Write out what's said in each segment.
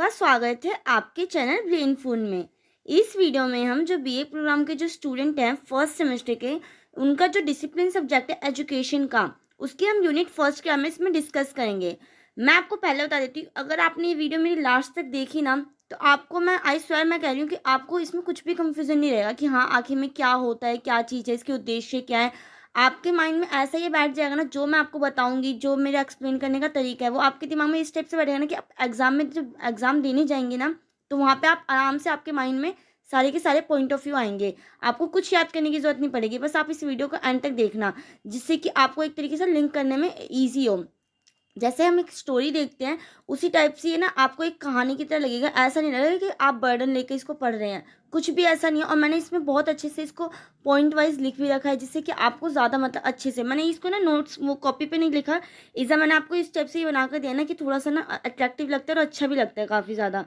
आपका स्वागत है आपके चैनल ब्रेन फूड में। इस वीडियो में हम जो बीए प्रोग्राम के जो स्टूडेंट हैं फर्स्ट सेमेस्टर के, उनका जो डिसिप्लिन सब्जेक्ट है एजुकेशन का, उसकी हम यूनिट फर्स्ट के में इसमें डिस्कस करेंगे। मैं आपको पहले बता देती हूँ, अगर आपने ये वीडियो मेरी लास्ट तक देखी ना, तो आपको मैं आई स्वेयर मैं कह रही हूँ कि आपको इसमें कुछ भी कंफ्यूजन नहीं रहेगा कि हाँ आखिर में क्या होता है, क्या चीज़ है, इसके उद्देश्य क्या है। आपके माइंड में ऐसा ये बैठ जाएगा ना, जो मैं आपको बताऊंगी, जो मेरा एक्सप्लेन करने का तरीका है, वो आपके दिमाग में इस टाइप से बैठेगा ना कि आप एग्जाम में जब एग्जाम देने जाएंगे ना, तो वहाँ पे आप आराम से आपके माइंड में सारे के सारे पॉइंट ऑफ व्यू आएंगे। आपको कुछ याद करने की जरूरत नहीं पड़ेगी, बस आप इस वीडियो को एंड तक देखना, जिससे कि आपको एक तरीके से लिंक करने में ईजी हो। जैसे हम एक स्टोरी देखते हैं, उसी टाइप से ये ना आपको एक कहानी की तरह लगेगा। ऐसा नहीं लगेगा कि आप बर्डन लेके इसको पढ़ रहे हैं, कुछ भी ऐसा नहीं है। और मैंने इसमें बहुत अच्छे से इसको पॉइंट वाइज लिख भी रखा है, जिससे कि आपको ज़्यादा मतलब अच्छे से, मैंने इसको ना नोट्स वो कॉपी पे नहीं लिखा, इज़ा मैंने आपको इस टाइप से ये बना कर दिया ना कि थोड़ा सा ना अट्रैक्टिव लगता है और अच्छा भी लगता है काफ़ी ज़्यादा।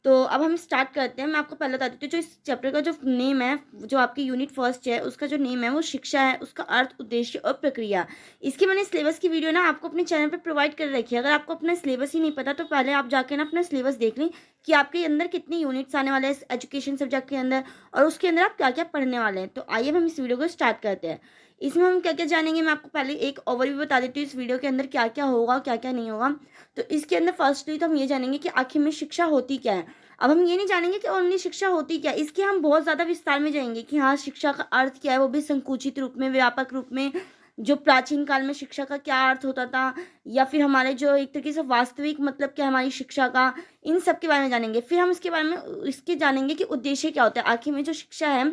तो अब हम स्टार्ट करते हैं। मैं आपको पहले बता देती हूँ, जो इस चैप्टर का जो नेम है, जो आपकी यूनिट फर्स्ट है, उसका जो नेम है वो शिक्षा है, उसका अर्थ, उद्देश्य और प्रक्रिया। इसकी मैंने सिलेबस की वीडियो ना आपको अपने चैनल पे प्रोवाइड कर रखी है। अगर आपको अपना सिलेबस ही नहीं पता, तो पहले आप जाके ना अपना सिलेबस देख लें कि आपके अंदर कितनी यूनिट्स आने वाले हैं इस एजुकेशन सब्जेक्ट के अंदर, और उसके अंदर आप क्या क्या पढ़ने वाले हैं। तो आइए हम इस वीडियो को स्टार्ट करते हैं। इसमें हम क्या क्या जानेंगे, मैं आपको पहले एक ओवरव्यू बता देती हूँ इस वीडियो के अंदर क्या क्या होगा, क्या क्या नहीं होगा। तो इसके अंदर फर्स्टली तो हम ये जानेंगे कि आखिर में शिक्षा होती क्या है। अब हम ये नहीं जानेंगे कि ओनली शिक्षा होती क्या है, इसके हम बहुत ज़्यादा विस्तार में जाएंगे कि हाँ शिक्षा का अर्थ क्या है, वो भी संकुचित रूप में, व्यापक रूप में। जो प्राचीन काल में शिक्षा का क्या अर्थ होता था, या फिर हमारे जो एक तरीके से वास्तविक मतलब क्या है हमारी शिक्षा का, इन सब के बारे में जानेंगे। फिर हम इसके बारे में इसके जानेंगे कि उद्देश्य क्या होता है, आखिर में जो शिक्षा है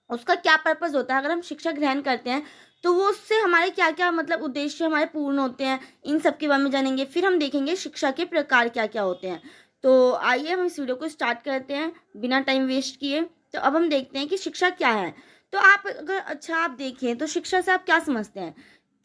उसका क्या पर्पस होता है। अगर हम शिक्षा ग्रहण करते हैं, तो वो उससे हमारे क्या क्या मतलब उद्देश्य हमारे पूर्ण होते हैं, इन सब के बारे में जानेंगे। फिर हम देखेंगे शिक्षा के प्रकार क्या क्या होते हैं। तो आइए हम इस वीडियो को स्टार्ट करते हैं बिना टाइम वेस्ट किए। तो अब हम देखते हैं कि शिक्षा क्या है। तो आप अगर अच्छा आप देखें तो शिक्षा से आप क्या समझते हैं।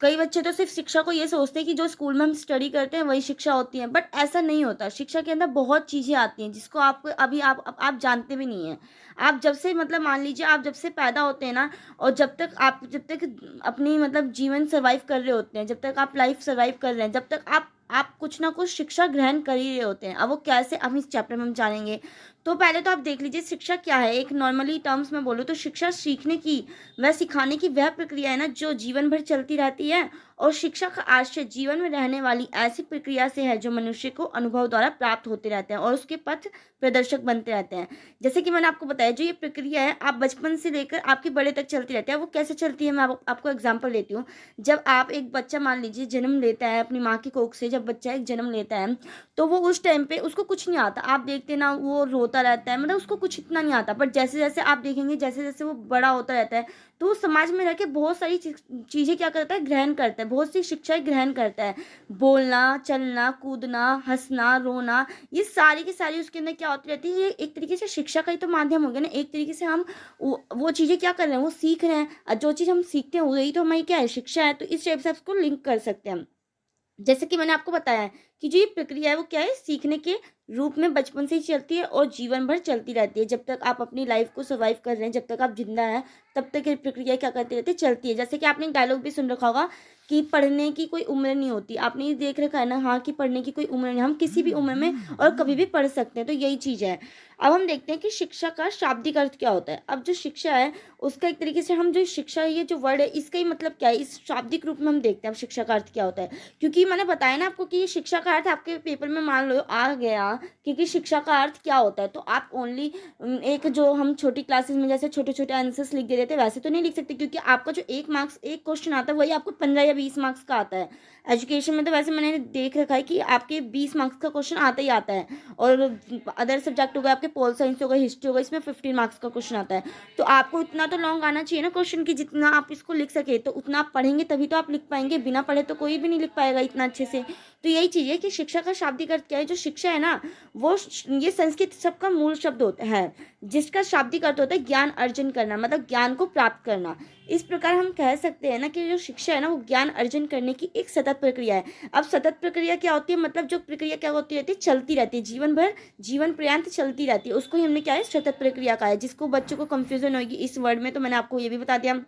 कई बच्चे तो सिर्फ शिक्षा को ये सोचते हैं कि जो स्कूल में हम स्टडी करते हैं वही शिक्षा होती है, बट ऐसा नहीं होता। शिक्षा के अंदर बहुत चीज़ें आती हैं जिसको आपको अभी आप जानते भी नहीं हैं। आप जब से मतलब मान लीजिए आप जब से पैदा होते हैं ना, और जब तक अपनी मतलब जीवन सर्वाइव कर रहे होते हैं, जब तक आप लाइफ सर्वाइव कर रहे हैं, जब तक आप कुछ ना कुछ शिक्षा ग्रहण कर ही रहे होते हैं। अब वो कैसे, अब इस चैप्टर में हम जानेंगे। तो पहले तो आप देख लीजिए शिक्षा क्या है। एक नॉर्मली टर्म्स में बोलूँ तो शिक्षा सीखने की वह सिखाने की वह प्रक्रिया है ना, जो जीवन भर चलती रहती है। और शिक्षा का आशय जीवन में रहने वाली ऐसी प्रक्रिया से है जो मनुष्य को अनुभव द्वारा प्राप्त होते रहते हैं और उसके पथ प्रदर्शक बनते रहते हैं। जैसे कि मैंने आपको बताया, जो ये प्रक्रिया है आप बचपन से लेकर आपके बड़े तक चलती रहती है। वो कैसे चलती है, मैं आपको एग्जाम्पल देती हूँ। जब आप एक बच्चा मान लीजिए जन्म लेता है अपनी माँ की कोख से, जब बच्चा एक जन्म लेता है, तो वो उस टाइम पे उसको कुछ नहीं आता। आप देखते ना वो रोता रहता है, मतलब उसको कुछ इतना नहीं आता। बट जैसे जैसे आप देखेंगे, जैसे जैसे वो बड़ा होता रहता है, तो वो समाज में रह के बहुत सारी चीज़ें क्या करता है, ग्रहण करता है, बहुत सी शिक्षाएं ग्रहण करता है। बोलना, चलना, कूदना, हंसना, रोना, ये सारी की सारी उसके अंदर क्या होती रहती है। ये एक तरीके से शिक्षा का ही तो माध्यम हो गया ना। एक तरीके से हम वो चीज़ें क्या कर रहे हैं, वो सीख रहे हैं, और जो चीज़ हम सीखते हैं वही तो हमारी क्या है, शिक्षा है। तो इस टाइप से आप इसको लिंक कर सकते हैं। जैसे कि मैंने आपको बताया है कि जो ये प्रक्रिया है वो क्या है, सीखने के रूप में बचपन से ही चलती है और जीवन भर चलती रहती है। जब तक आप अपनी लाइफ को सर्वाइव कर रहे हैं, जब तक आप जिंदा हैं, तब तक ये प्रक्रिया क्या करती रहती है, चलती है। जैसे कि आपने एक डायलॉग भी सुन रखा होगा कि पढ़ने की कोई उम्र नहीं होती। आपने ये देख रखा है ना, हाँ, कि पढ़ने की कोई उम्र नहीं, हम किसी भी उम्र में और कभी भी पढ़ सकते हैं। तो यही चीज़ है। अब हम देखते हैं कि शिक्षा का शाब्दिक अर्थ क्या होता है। अब जो शिक्षा है उसका एक तरीके से हम जो शिक्षा, ये जो वर्ड है इसका ही मतलब क्या है, इस शाब्दिक रूप में हम देखते हैं अब शिक्षा का अर्थ क्या होता है। क्योंकि मैंने बताया ना आपको कि ये शिक्षा का अर्थ आपके पेपर में मान लो आ गया, क्योंकि शिक्षा का अर्थ क्या होता है, तो आप ओनली एक जो हम छोटी क्लासेस में जैसे छोटे छोटे आंसर्स लिख देते थे वैसे तो नहीं लिख सकते, क्योंकि आपका जो एक मार्क्स एक क्वेश्चन आता है वही आपको 15 या 20 मार्क्स का आता है। एजुकेशन में तो वैसे मैंने देख रखा है कि आपके 20 मार्क्स का क्वेश्चन आता ही आता है। और अदर सब्जेक्ट हो गए आपके, पोल साइंस हो गए, हिस्ट्री हो गई, इसमें 15 मार्क्स का क्वेश्चन आता है। तो आपको इतना तो लॉन्ग आना चाहिए ना क्वेश्चन की, जितना आप इसको लिख सके, तो उतना आप पढ़ेंगे तभी तो आप लिख पाएंगे। बिना पढ़े तो कोई भी नहीं लिख पाएगा इतना अच्छे से। तो यही चीज़ है कि शिक्षा का शाब्दिक अर्थ क्या है। जो शिक्षा है ना, वो ये संस्कृत शब्द का मूल शब्द होता है, जिसका शाब्दिक अर्थ होता है ज्ञान अर्जन करना, मतलब ज्ञान को प्राप्त करना। इस प्रकार हम कह सकते हैं ना कि जो शिक्षा है ना, वो ज्ञान अर्जन करने की एक सतत प्रक्रिया है। अब सतत प्रक्रिया क्या होती है, मतलब जो प्रक्रिया क्या होती रहती है, चलती रहती है जीवन भर, जीवन पर्यंत चलती रहती है, उसको ही हमने क्या है, सतत प्रक्रिया का है। जिसको बच्चों को कंफ्यूजन होगी इस वर्ड में, तो मैंने आपको ये भी बता दिया।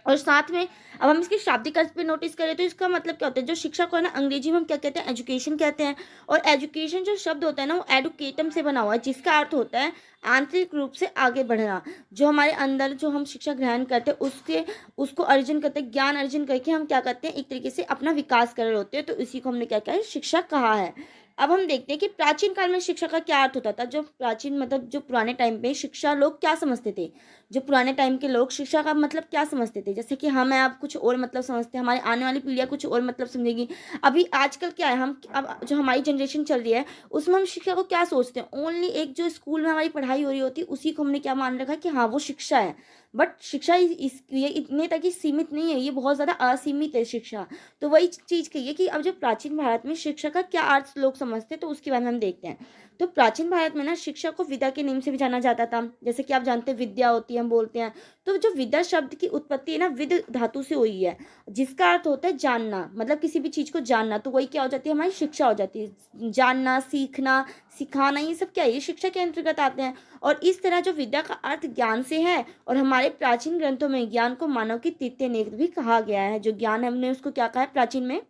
और साथ में अब हम इसके शाब्दिक अर्थ पे नोटिस करें तो इसका मतलब क्या होता है, जो शिक्षा को है ना अंग्रेजी में हम क्या कहते हैं, एजुकेशन कहते हैं। और एजुकेशन जो शब्द होता है ना वो एडुकेटम से बना हुआ है, जिसका अर्थ होता है आंतरिक रूप से आगे बढ़ना। जो हमारे अंदर जो हम शिक्षा ग्रहण करते हैं उसके उसको अर्जन करते हैं, ज्ञान अर्जन करके हम क्या करते हैं, एक तरीके से अपना विकास कर रहे होते हैं। तो इसी को हमने क्या कहा है, शिक्षा कहा है। अब हम देखते हैं कि प्राचीन काल में शिक्षा का क्या अर्थ होता था। जो प्राचीन मतलब जो पुराने टाइम पे शिक्षा लोग क्या समझते थे, जो पुराने टाइम के लोग शिक्षा का मतलब क्या समझते थे, जैसे कि हम आप कुछ और मतलब समझते हैं, हमारी आने वाली पीढ़ियाँ कुछ और मतलब समझेगी। अभी आजकल क्या है, हम अब जो हमारी जनरेशन चल रही है उसमें हम शिक्षा को क्या सोचते हैं, ओनली एक जो स्कूल में हमारी पढ़ाई हो रही होती है उसी को हमने क्या मान रखा है कि हाँ वो शिक्षा है। बट शिक्षा ये इतने तक ही सीमित नहीं है, ये बहुत ज़्यादा असीमित है शिक्षा। तो वही चीज़ कही है कि अब जो प्राचीन भारत में शिक्षा का क्या अर्थ लोग समझते हैं तो उसके बारे में हम देखते हैं। तो प्राचीन भारत में ना शिक्षा को विद्या के नाम से भी जाना जाता था। जैसे कि आप जानते हैं विद्या होती है, हम बोलते हैं। तो जो विद्या शब्द की उत्पत्ति है ना विद धातु से हुई है, जिसका अर्थ होता है जानना, मतलब किसी भी चीज़ को जानना। तो वही क्या हो जाती है, हमारी शिक्षा हो जाती है। जानना, सीखना, सिखाना, ये सब क्या है, ये शिक्षा के अंतर्गत आते हैं। और इस तरह जो विद्या का अर्थ ज्ञान से है, और हमारे प्राचीन ग्रंथों में ज्ञान को मानव की तृतीय नेत्र भी कहा गया है। जो ज्ञान है हमने उसको क्या कहा है प्राचीन में,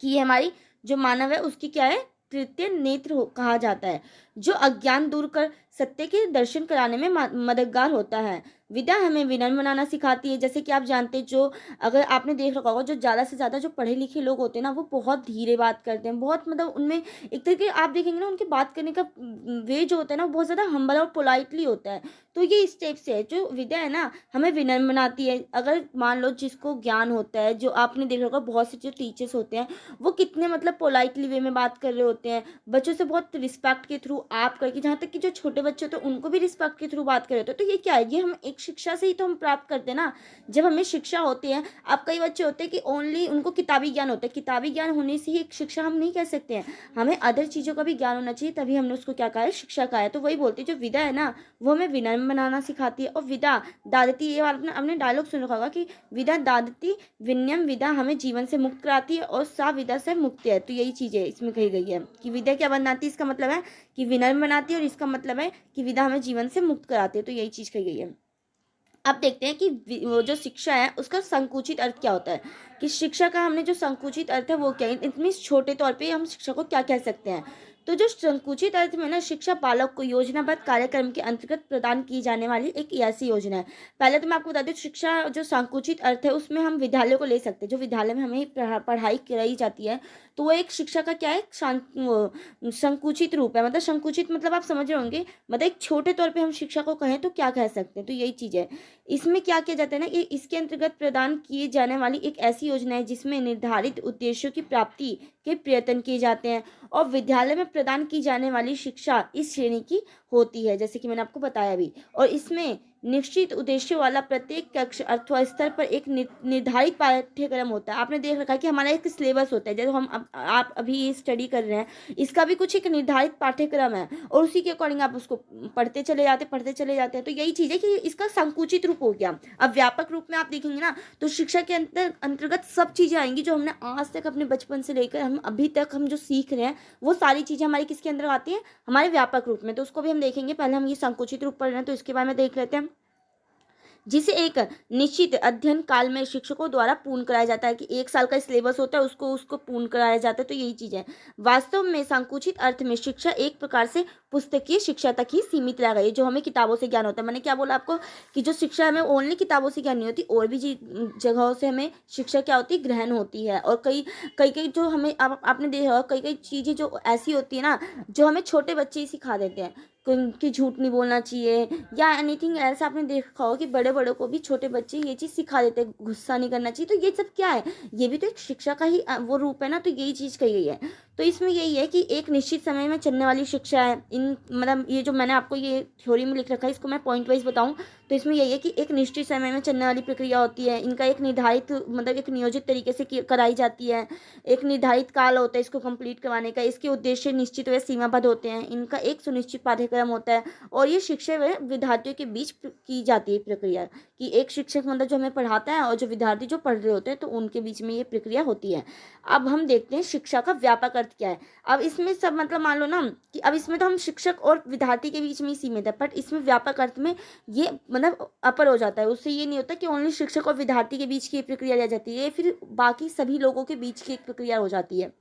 कि ये हमारी जो मानव है उसकी क्या है, तृतीय नेत्र कहा जाता है, जो अज्ञान दूर कर सत्य के दर्शन कराने में मददगार होता है। विद्या हमें विनम्र बनाना सिखाती है। जैसे कि आप जानते हैं, जो अगर आपने देख रखा होगा, जो ज़्यादा से ज़्यादा जो पढ़े लिखे लोग होते हैं ना वो बहुत धीरे बात करते हैं, बहुत मतलब उनमें एक तरीके आप देखेंगे ना उनके बात करने का वे जो होता है ना वो बहुत ज़्यादा हम्बल और पोलाइटली होता है। तो ये इस टाइप से है। जो विद्या है ना हमें विनम्र बनाती है। अगर मान लो जिसको ज्ञान होता है, जो आपने देखा होगा बहुत से जो टीचर्स होते हैं वो कितने मतलब पोलाइटली वे में बात कर रहे होते हैं, बच्चों से बहुत रिस्पेक्ट के थ्रू आप करके, जहाँ तक कि जो छोटे बच्चे होते हैं उनको भी रिस्पेक्ट के थ्रू बात कर रहे होते हैं। तो ये क्या है, ये हम एक शिक्षा से ही तो हम प्राप्त करते हैं ना। जब हमें शिक्षा होती है, अब कई बच्चे होते हैं कि ओनली उनको किताबी ज्ञान होता है, किताबी ज्ञान होने से ही एक शिक्षा हम नहीं कह सकते हैं, हमें अदर चीज़ों का भी ज्ञान होना चाहिए, तभी हमने उसको क्या कहा है, शिक्षा कहा है। तो वही बोलते हैं जो विद्या है ना वो हमें विनम्र बनाना सिखाती है। और विद्या दादती, ये वाला आपने डायलॉग सुन रखा होगा कि विद्या दादती विनयम, विद्या हमें जीवन से मुक्त कराती है और सा विद्या से मुक्ति है। तो यही चीज़ है इसमें कही गई है कि विद्या क्या बनाती है, इसका मतलब है कि विनम्र बनाती है, और इसका मतलब है कि विद्या हमें जीवन से मुक्त कराती है। तो यही चीज़ कही गई है। अब देखते हैं कि वो जो शिक्षा है उसका संकुचित अर्थ क्या होता है, कि शिक्षा का हमने जो संकुचित अर्थ है वो क्या है, इतनी छोटे तौर पे हम शिक्षा को क्या कह सकते हैं। तो जो संकुचित अर्थ में ना शिक्षा बालक को योजनाबद्ध कार्यक्रम के अंतर्गत प्रदान की जाने वाली एक ऐसी योजना है। पहले तो मैं आपको बता दूं, शिक्षा जो संकुचित अर्थ है उसमें हम विद्यालय को ले सकते हैं। जो विद्यालय में हमें पढ़ाई कराई जाती है तो वो एक शिक्षा का क्या है, संकुचित रूप है। मतलब संकुचित मतलब आप समझ रहे होंगे, मतलब एक छोटे तौर पे हम शिक्षा को कहें तो क्या कह सकते हैं। तो यही चीज़ है। इसमें क्या किया जाता है ना, कि इसके अंतर्गत प्रदान किए जाने वाली एक ऐसी योजना है जिसमें निर्धारित उद्देश्यों की प्राप्ति के प्रयत्न किए जाते हैं। और विद्यालय में प्रदान की जाने वाली शिक्षा इस श्रेणी की होती है, जैसे कि मैंने आपको बताया भी। और इसमें निश्चित उद्देश्य वाला प्रत्येक कक्ष अथवा स्तर पर एक निर्धारित पाठ्यक्रम होता है। आपने देख रखा है कि हमारा एक सिलेबस होता है, जैसे हम आप अभी ये स्टडी कर रहे हैं, इसका भी कुछ एक निर्धारित पाठ्यक्रम है, और उसी के अकॉर्डिंग आप उसको पढ़ते चले जाते हैं। तो यही चीज़ है कि इसका संकुचित रूप हो गया। अब व्यापक रूप में आप देखेंगे ना तो शिक्षा के अंतर्गत सब चीज़ें आएंगी जो हमने आज तक अपने बचपन से लेकर हम अभी तक हम जो सीख रहे हैं, वो सारी चीज़ें हमारी किसके अंदर आती हैं, हमारे व्यापक रूप में। तो उसको भी हम देखेंगे। पहले हम ये संकुचित रूप पढ़ रहे हैं तो इसके बारे में देख लेते हैं। जिसे एक निश्चित अध्ययन काल में शिक्षकों द्वारा पूर्ण कराया जाता है, कि एक साल का सिलेबस होता है उसको उसको पूर्ण कराया जाता है। तो यही चीज़ है। वास्तव में संकुचित अर्थ में शिक्षा एक प्रकार से पुस्तकीय शिक्षा तक ही सीमित रह गई, जो हमें किताबों से ज्ञान होता है। मैंने क्या बोला आपको, कि जो शिक्षा हमें ओनली किताबों से ज्ञान नहीं होती, और भी जगहों से हमें शिक्षा क्या होती है, ग्रहण होती है। और कई कई कई जो हमें आपने देखा होगा, कई कई चीज़ें जो ऐसी होती है ना जो हमें छोटे बच्चे ही सिखा देते हैं, कि झूठ नहीं बोलना चाहिए या एनीथिंग ऐसा। आपने देखा हो कि बड़े बड़ों को भी छोटे बच्चे ये चीज़ सिखा देते हैं, गुस्सा नहीं करना चाहिए। तो ये सब क्या है, ये भी तो एक शिक्षा का ही वो रूप है ना। तो यही चीज़ कही गई है। तो इसमें यही है कि एक निश्चित समय में चलने वाली शिक्षा है। इन मतलब ये जो मैंने आपको ये थ्योरी में लिख रखा है, इसको मैं पॉइंट वाइज बताऊँ तो इसमें यही है कि एक निश्चित समय में चलने वाली प्रक्रिया होती है। इनका एक निर्धारित मतलब एक नियोजित तरीके से कराई जाती है। एक निर्धारित काल होता है इसको कंप्लीट करवाने का। इसके उद्देश्य निश्चित व सीमाबद्ध होते हैं। इनका एक सुनिश्चित पाठ्यक्रम होता है, और ये शिक्षक व विद्यार्थियों के बीच की जाती है प्रक्रिया, कि एक शिक्षक मतलब जो हमें पढ़ाता है और जो विद्यार्थी जो पढ़ रहे होते हैं तो उनके बीच में ये प्रक्रिया होती है। अब हम देखते हैं शिक्षा का व्यापक अर्थ क्या है। अब इसमें सब मतलब मान लो ना कि अब इसमें तो हम शिक्षक और विद्यार्थी के बीच में ही सीमित है, बट इसमें व्यापक अर्थ में ये मतलब अपर हो जाता है। उससे ये नहीं होता कि ओनली शिक्षक और विद्यार्थी के बीच की एक प्रक्रिया रह जाती है, ये फिर बाकी सभी लोगों के बीच की एक प्रक्रिया हो जाती है।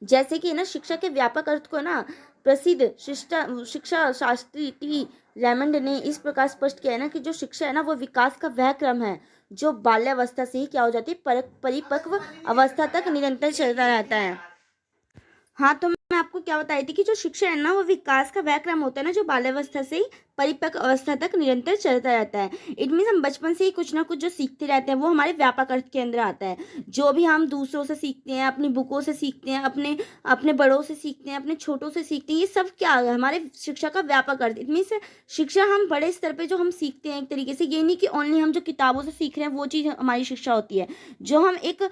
जैसे कि ना शिक्षा के व्यापक अर्थ को ना प्रसिद्ध शिक्षा शास्त्री टी रेमंड ने इस प्रकार स्पष्ट किया है ना कि जो शिक्षा है ना वो विकास का वह क्रम है जो बाल्यावस्था से ही क्या हो जाती है, परिपक्व अवस्था तक निरंतर चलता रहता है। हाँ, तो मैं आपको क्या बता रही थी कि जो शिक्षा है ना वो विकास का वह क्रम होता है ना जो बाल्यावस्था से ही परिपक्व अवस्था तक निरंतर चलता रहता है। इट मीन्स हम बचपन से ही कुछ ना कुछ जो सीखते रहते हैं वो हमारे व्यापक अर्थ के अंदर आता है। जो भी हम दूसरों से सीखते हैं, अपनी बुकों से सीखते हैं, अपने अपने बड़ों से सीखते हैं, अपने छोटों से सीखते हैं, ये सब क्या है हमारे शिक्षा का व्यापक अर्थ। इट मीन्स शिक्षा हम बड़े स्तर पर जो हम सीखते हैं एक तरीके से, ये नहीं कि ओनली हम जो किताबों से सीख रहे हैं वो चीज़ हमारी शिक्षा होती है। जो हम एक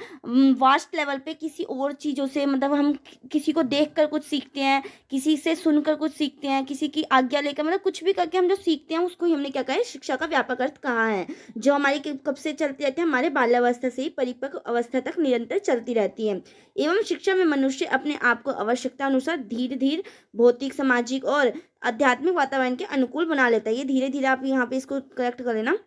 वास्ट लेवल पे किसी और चीज़ों से मतलब हम किसी को देख कर कुछ सीखते हैं, किसी से सुनकर कुछ सीखते हैं, किसी की आज्ञा लेकर मतलब कुछ भी करके हम जो सीखते हैं उसको ही हमने क्या कहा है, शिक्षा का व्यापक अर्थ कहा है। जो हमारी कब से चलती रहती है, हमारे बाल्यावस्था से ही परिपक्व अवस्था तक निरंतर चलती रहती है। एवं शिक्षा में मनुष्य अपने आप को आवश्यकता अनुसार धीरे धीरे भौतिक, सामाजिक और आध्यात्मिक वातावरण के अनुकूल बना लेता है। ये धीरे धीरे आप यहाँ पे इसको करेक्ट कर लेना।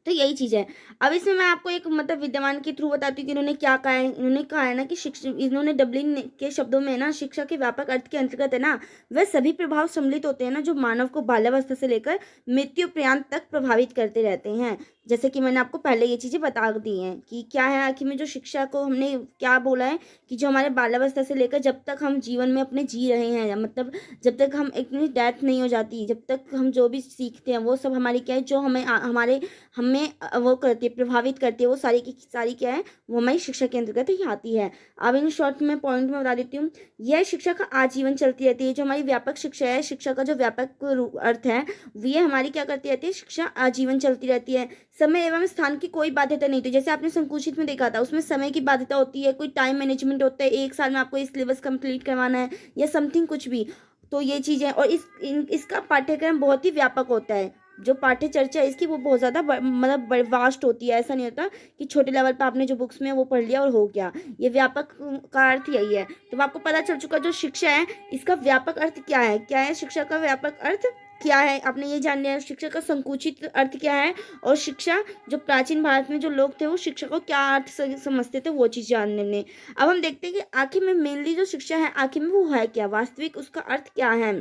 तो यही चीज़ है। अब इसमें मैं आपको एक मतलब विद्यमान के थ्रू बताती हूँ कि इन्होंने क्या कहा है। इन्होंने कहा है ना कि इन्होंने डबलिन के शब्दों में ना शिक्षा के व्यापक अर्थ के अंतर्गत है ना वह सभी प्रभाव सम्मिलित होते हैं ना जो मानव को बाल्यावस्था से लेकर मृत्यु पर्यंत तक प्रभावित करते रहते हैं। जैसे कि मैंने आपको पहले ये चीज़ें बता दी हैं कि क्या है आखिर में जो शिक्षा को हमने क्या बोला है कि जो हमारे बाल्यावस्था से लेकर जब तक हम जीवन में अपने जी रहे हैं, मतलब जब तक हम इतनी डेथ नहीं हो जाती, जब तक हम जो भी सीखते हैं वो सब हमारी क्या है, जो हमें हमारे हमें वो करती है, प्रभावित करती है, वो सारी की सारी क्या है, वो हमारी शिक्षा के अंतर्गत ही आती है। अब इन शॉर्ट में पॉइंट में बता देती हूँ। यह शिक्षा का आजीवन चलती रहती है। जो हमारी व्यापक शिक्षा है, शिक्षा का जो व्यापक अर्थ है, ये हमारी क्या करती रहती है, शिक्षा आजीवन चलती रहती है। समय एवं स्थान की कोई बाध्यता नहीं थी। जैसे आपने संकुचित में देखा था, उसमें समय की बाध्यता होती है, कोई टाइम मैनेजमेंट होता है, एक साल में आपको ये सिलेबस कंप्लीट करवाना है या समथिंग कुछ भी। तो ये चीज़ है। और इसका पाठ्यक्रम बहुत ही व्यापक होता है। जो पाठ्य चर्चा है इसकी वो बहुत ज़्यादा मतलब वास्ट होती है। ऐसा नहीं होता कि छोटे लेवल पर आपने जो बुक्स में वो पढ़ लिया और हो गया। ये व्यापक का अर्थ यही है। तो आपको पता चल चुका जो शिक्षा है इसका व्यापक अर्थ क्या है। क्या है शिक्षा का व्यापक अर्थ, क्या है आपने ये जान लिया। शिक्षा का संकुचित अर्थ क्या है, और शिक्षा जो प्राचीन भारत में जो लोग थे वो शिक्षा को क्या अर्थ समझते थे वो चीज़ जानने में। अब हम देखते हैं कि आखिर में मेनली जो शिक्षा है आखिर में वो है क्या, वास्तविक उसका अर्थ क्या है।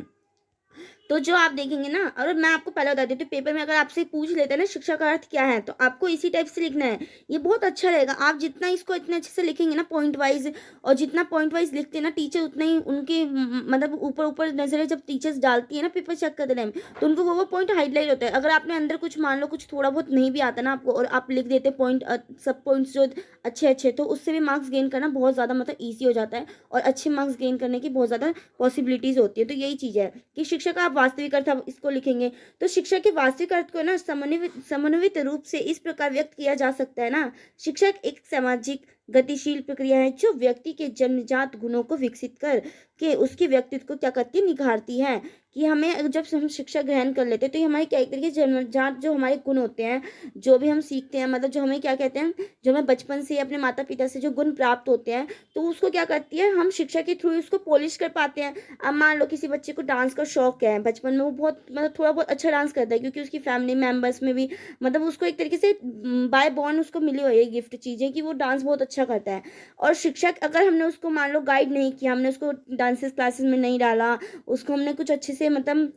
तो जो आप देखेंगे ना, और मैं आपको पहले बता देती हूँ, पेपर में अगर आपसे पूछ लेते हैं ना शिक्षा का अर्थ क्या है, तो आपको इसी टाइप से लिखना है। ये बहुत अच्छा रहेगा। आप जितना इसको इतने अच्छे से लिखेंगे ना पॉइंट वाइज, और जितना पॉइंट वाइज लिखते हैं ना टीचर, उतना ही उनके मतलब ऊपर ऊपर नजरें जब टीचर्स डालती है ना पेपर चेक करते टाइम, तो उनको वो पॉइंट हाईलाइट होता है। अगर आपने अंदर कुछ मान लो कुछ थोड़ा बहुत नहीं भी आता ना आपको, और आप लिख देते पॉइंट, सब पॉइंट्स जो अच्छे अच्छे, तो उससे भी मार्क्स गेन करना बहुत ज़्यादा मतलब ईजी हो जाता है, और अच्छे मार्क्स गेन करने की बहुत ज़्यादा पॉसिबिलिटीज़ होती है। तो यही चीज़ है कि शिक्षा का आप वास्तविक अर्थ आप इसको लिखेंगे। तो शिक्षा के वास्तविक अर्थ को ना समन्वित रूप से इस प्रकार व्यक्त किया जा सकता है ना, शिक्षा एक सामाजिक गतिशील प्रक्रिया है जो व्यक्ति के जन्मजात गुणों को विकसित कर के उसके व्यक्तित्व को क्या करती है, निखारती है। कि हमें जब हम शिक्षा ग्रहण कर लेते हैं तो ये हमारे क्या एक तरीके से जन्मजात जो हमारे गुण होते हैं, जो भी हम सीखते हैं, मतलब जो हमें क्या कहते हैं, जो हमें बचपन से अपने माता पिता से जो गुण प्राप्त होते हैं, तो उसको क्या करती है, हम शिक्षा के थ्रू उसको पॉलिश कर पाते हैं। अब मान लो किसी बच्चे को डांस का शौक है, बचपन में वो बहुत मतलब थोड़ा बहुत अच्छा डांस करता है, क्योंकि उसकी फैमिली मेम्बर्स में भी मतलब उसको एक तरीके से बाय बॉर्न उसको मिली हुई है गिफ्ट चीज़ें कि वो डांस बहुत अच्छा करता है। और शिक्षक अगर हमने उसको मान लो गाइड नहीं किया, हमने उसको डांसेस क्लासेस में नहीं डाला, उसको हमने कुछ अच्छे से मतलब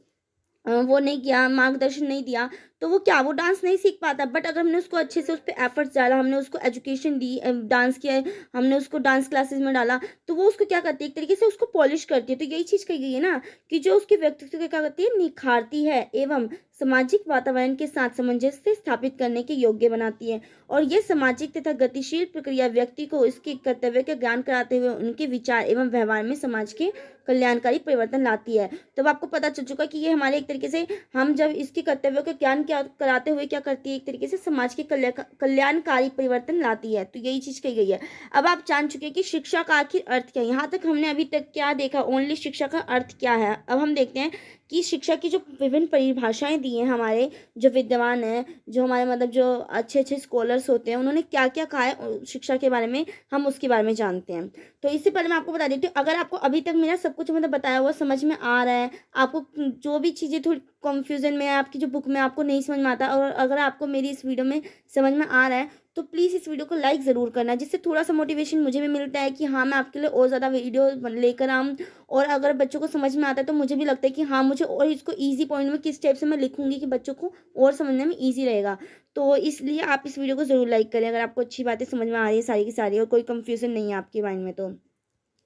वो नहीं किया, मार्गदर्शन नहीं दिया, तो वो क्या, वो डांस नहीं सीख पाता। बट अगर हमने उसको अच्छे से उस पर एफर्ट्स डाला, हमने उसको एजुकेशन दी, डांस किया, हमने उसको डांस क्लासेस में डाला, तो वो उसको क्या करती है, एक तरीके से उसको पॉलिश करती है। तो यही चीज़ कही गई है ना कि जो उसके व्यक्तित्व को क्या करती है, निखारती है एवं सामाजिक वातावरण के साथ सामंजस्य स्थापित करने के योग्य बनाती है। और ये सामाजिक तथा गतिशील प्रक्रिया व्यक्ति को इसके कर्तव्य का ज्ञान कराते हुए उनके विचार एवं व्यवहार में समाज के कल्याणकारी परिवर्तन लाती है। तो अब आपको पता चल चुका कि ये हमारे एक तरीके से हम जब इसके कर्तव्यों का ज्ञान क्या कराते हुए क्या करती है, एक तरीके से समाज के कल्याणकारी परिवर्तन लाती है। तो यही चीज़ कही गई है। अब आप जान चुके हैं कि शिक्षा का आखिर अर्थ क्या है। यहाँ तक हमने अभी तक क्या देखा, ओनली शिक्षा का अर्थ क्या है। अब हम देखते हैं कि शिक्षा की जो विभिन्न परिभाषाएँ दी हैं हमारे जो विद्वान हैं, जो हमारे मतलब जो अच्छे-अच्छे स्कॉलर्स होते हैं, उन्होंने क्या-क्या कहा है शिक्षा के बारे में, हम उसके बारे में जानते हैं। तो इससे पहले मैं आपको बता देती हूँ, अगर आपको अभी तक मेरा सब कुछ मतलब बताया हुआ समझ में आ रहा है, आपको जो भी चीज़ें थोड़ी कन्फ्यूज़न में है, आपकी जो बुक में आपको नहीं समझ में आता और अगर आपको मेरी इस वीडियो में समझ में आ रहा है, तो प्लीज़ इस वीडियो को लाइक ज़रूर करना, जिससे थोड़ा-सा मोटिवेशन मुझे भी मिलता है कि हाँ, मैं आपके लिए और ज़्यादा वीडियो लेकर आऊँ और अगर बच्चों को समझ में आता है, तो मुझे भी लगता है कि हाँ, मुझे और इसको ईज़ी पॉइंट में किस टाइप से मैं लिखूँगी कि बच्चों को और समझने में ईज़ी रहेगा। तो इसलिए आप इस वीडियो को ज़रूर लाइक करें, अगर आपको अच्छी बातें समझ में आ रही है सारी की सारी और कोई कन्फ्यूज़न नहीं है आपके माइंड में तो।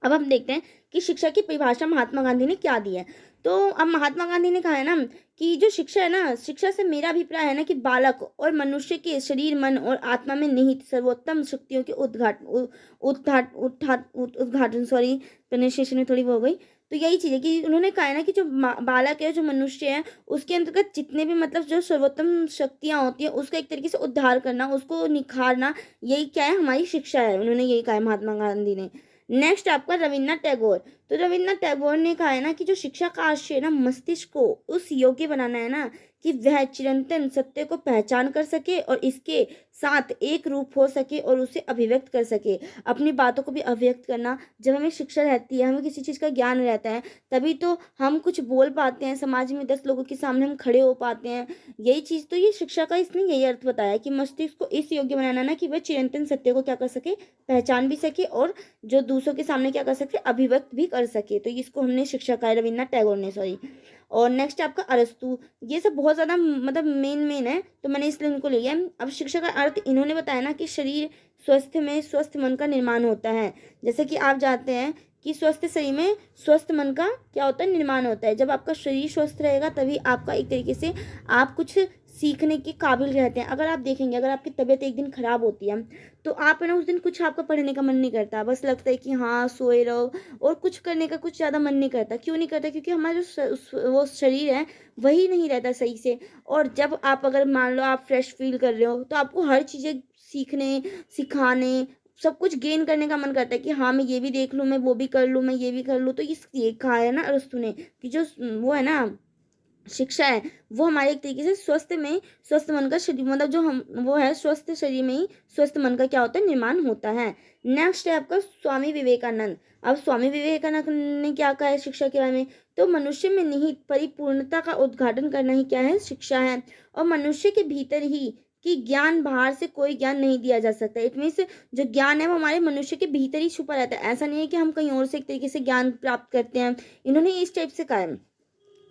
अब हम देखते हैं कि शिक्षा की परिभाषा महात्मा गांधी ने क्या दी है। तो अब महात्मा गांधी ने कहा है ना कि जो शिक्षा है ना, शिक्षा से मेरा अभिप्राय है ना कि बालक और मनुष्य के शरीर, मन और आत्मा में निहित सर्वोत्तम शक्तियों के उद्घाटन, सॉरी प्रोनाउंसिएशन में थोड़ी वो हो गई। तो यही चीज़ है कि उन्होंने कहा है ना कि जो बालक है, जो मनुष्य है, उसके अंतर्गत जितने भी मतलब जो सर्वोत्तम शक्तियाँ होती हैं, उसका एक तरीके से उद्धार करना, उसको निखारना, यही क्या है, हमारी शिक्षा है। उन्होंने यही कहा है महात्मा गांधी ने। नेक्स्ट आपका रविन्द्रनाथ टैगोर। तो रविन्द्रनाथ टैगोर ने कहा है ना कि जो शिक्षा का आशय है ना, मस्तिष्क को उस योग्य बनाना है ना कि वह चिरंतन सत्य को पहचान कर सके और इसके साथ एक रूप हो सके और उसे अभिव्यक्त कर सके। अपनी बातों को भी अभिव्यक्त करना, जब हमें शिक्षा रहती है, हमें किसी चीज़ का ज्ञान रहता है, तभी तो हम कुछ बोल पाते हैं, समाज में 10 लोगों के सामने हम खड़े हो पाते हैं। यही चीज़ तो ये शिक्षा का इसने यही अर्थ बताया कि मस्तिष्क को इस योग्य बनाना ना कि वह चिरंतन सत्य को क्या कर सके, पहचान भी सके और जो दूसरों के सामने क्या कर सके, अभिव्यक्त भी कर सके। तो इसको हमने शिक्षा का, रविन्द्रनाथ टैगोर ने, सॉरी। और नेक्स्ट आपका अरस्तू। ये सब बहुत ज़्यादा मतलब मेन है, तो मैंने इसलिए इनको लिया है। अब शिक्षा का अर्थ इन्होंने बताया ना कि शरीर स्वस्थ में स्वस्थ मन का निर्माण होता है। जैसे कि आप जानते हैं कि स्वस्थ शरीर में स्वस्थ मन का क्या होता है, निर्माण होता है। जब आपका शरीर स्वस्थ रहेगा तभी आपका एक तरीके से आप कुछ सीखने के काबिल रहते हैं। अगर आप देखेंगे, अगर आपकी तबीयत एक दिन खराब होती है, तो आप है ना उस दिन कुछ आपका पढ़ने का मन नहीं करता, बस लगता है कि हाँ सोए रहो और कुछ करने का कुछ ज़्यादा मन नहीं करता। क्यों नहीं करता? क्योंकि हमारा जो वो शरीर है वही नहीं रहता सही से। और जब आप अगर मान लो आप फ्रेश फील कर रहे हो, तो आपको हर चीज़ें सीखने, सिखाने, सब कुछ गेन करने का मन करता है कि हाँ मैं ये भी देख लूँ, मैं वो भी कर लूँ, मैं ये भी कर लूँ। तो ये कहा है ना अरस्तु ने कि जो वो है ना शिक्षा है, वो हमारे एक तरीके से स्वस्थ मन का शरीर, मतलब जो हम वो है स्वस्थ शरीर में ही स्वस्थ मन का क्या होता है, निर्माण होता है। नेक्स्ट है आपका स्वामी विवेकानंद। अब स्वामी विवेकानंद ने क्या कहा है शिक्षा के बारे में? तो मनुष्य में निहित परिपूर्णता का उद्घाटन करना ही क्या है, शिक्षा है। और मनुष्य के भीतर ही कि ज्ञान, बाहर से कोई ज्ञान नहीं दिया जा सकता। इट मीन्स जो ज्ञान है वो हमारे मनुष्य के भीतर ही छुपा रहता है। ऐसा नहीं है कि हम कहीं और से एक तरीके से ज्ञान प्राप्त करते हैं। इन्होंने इस टाइप से कहा है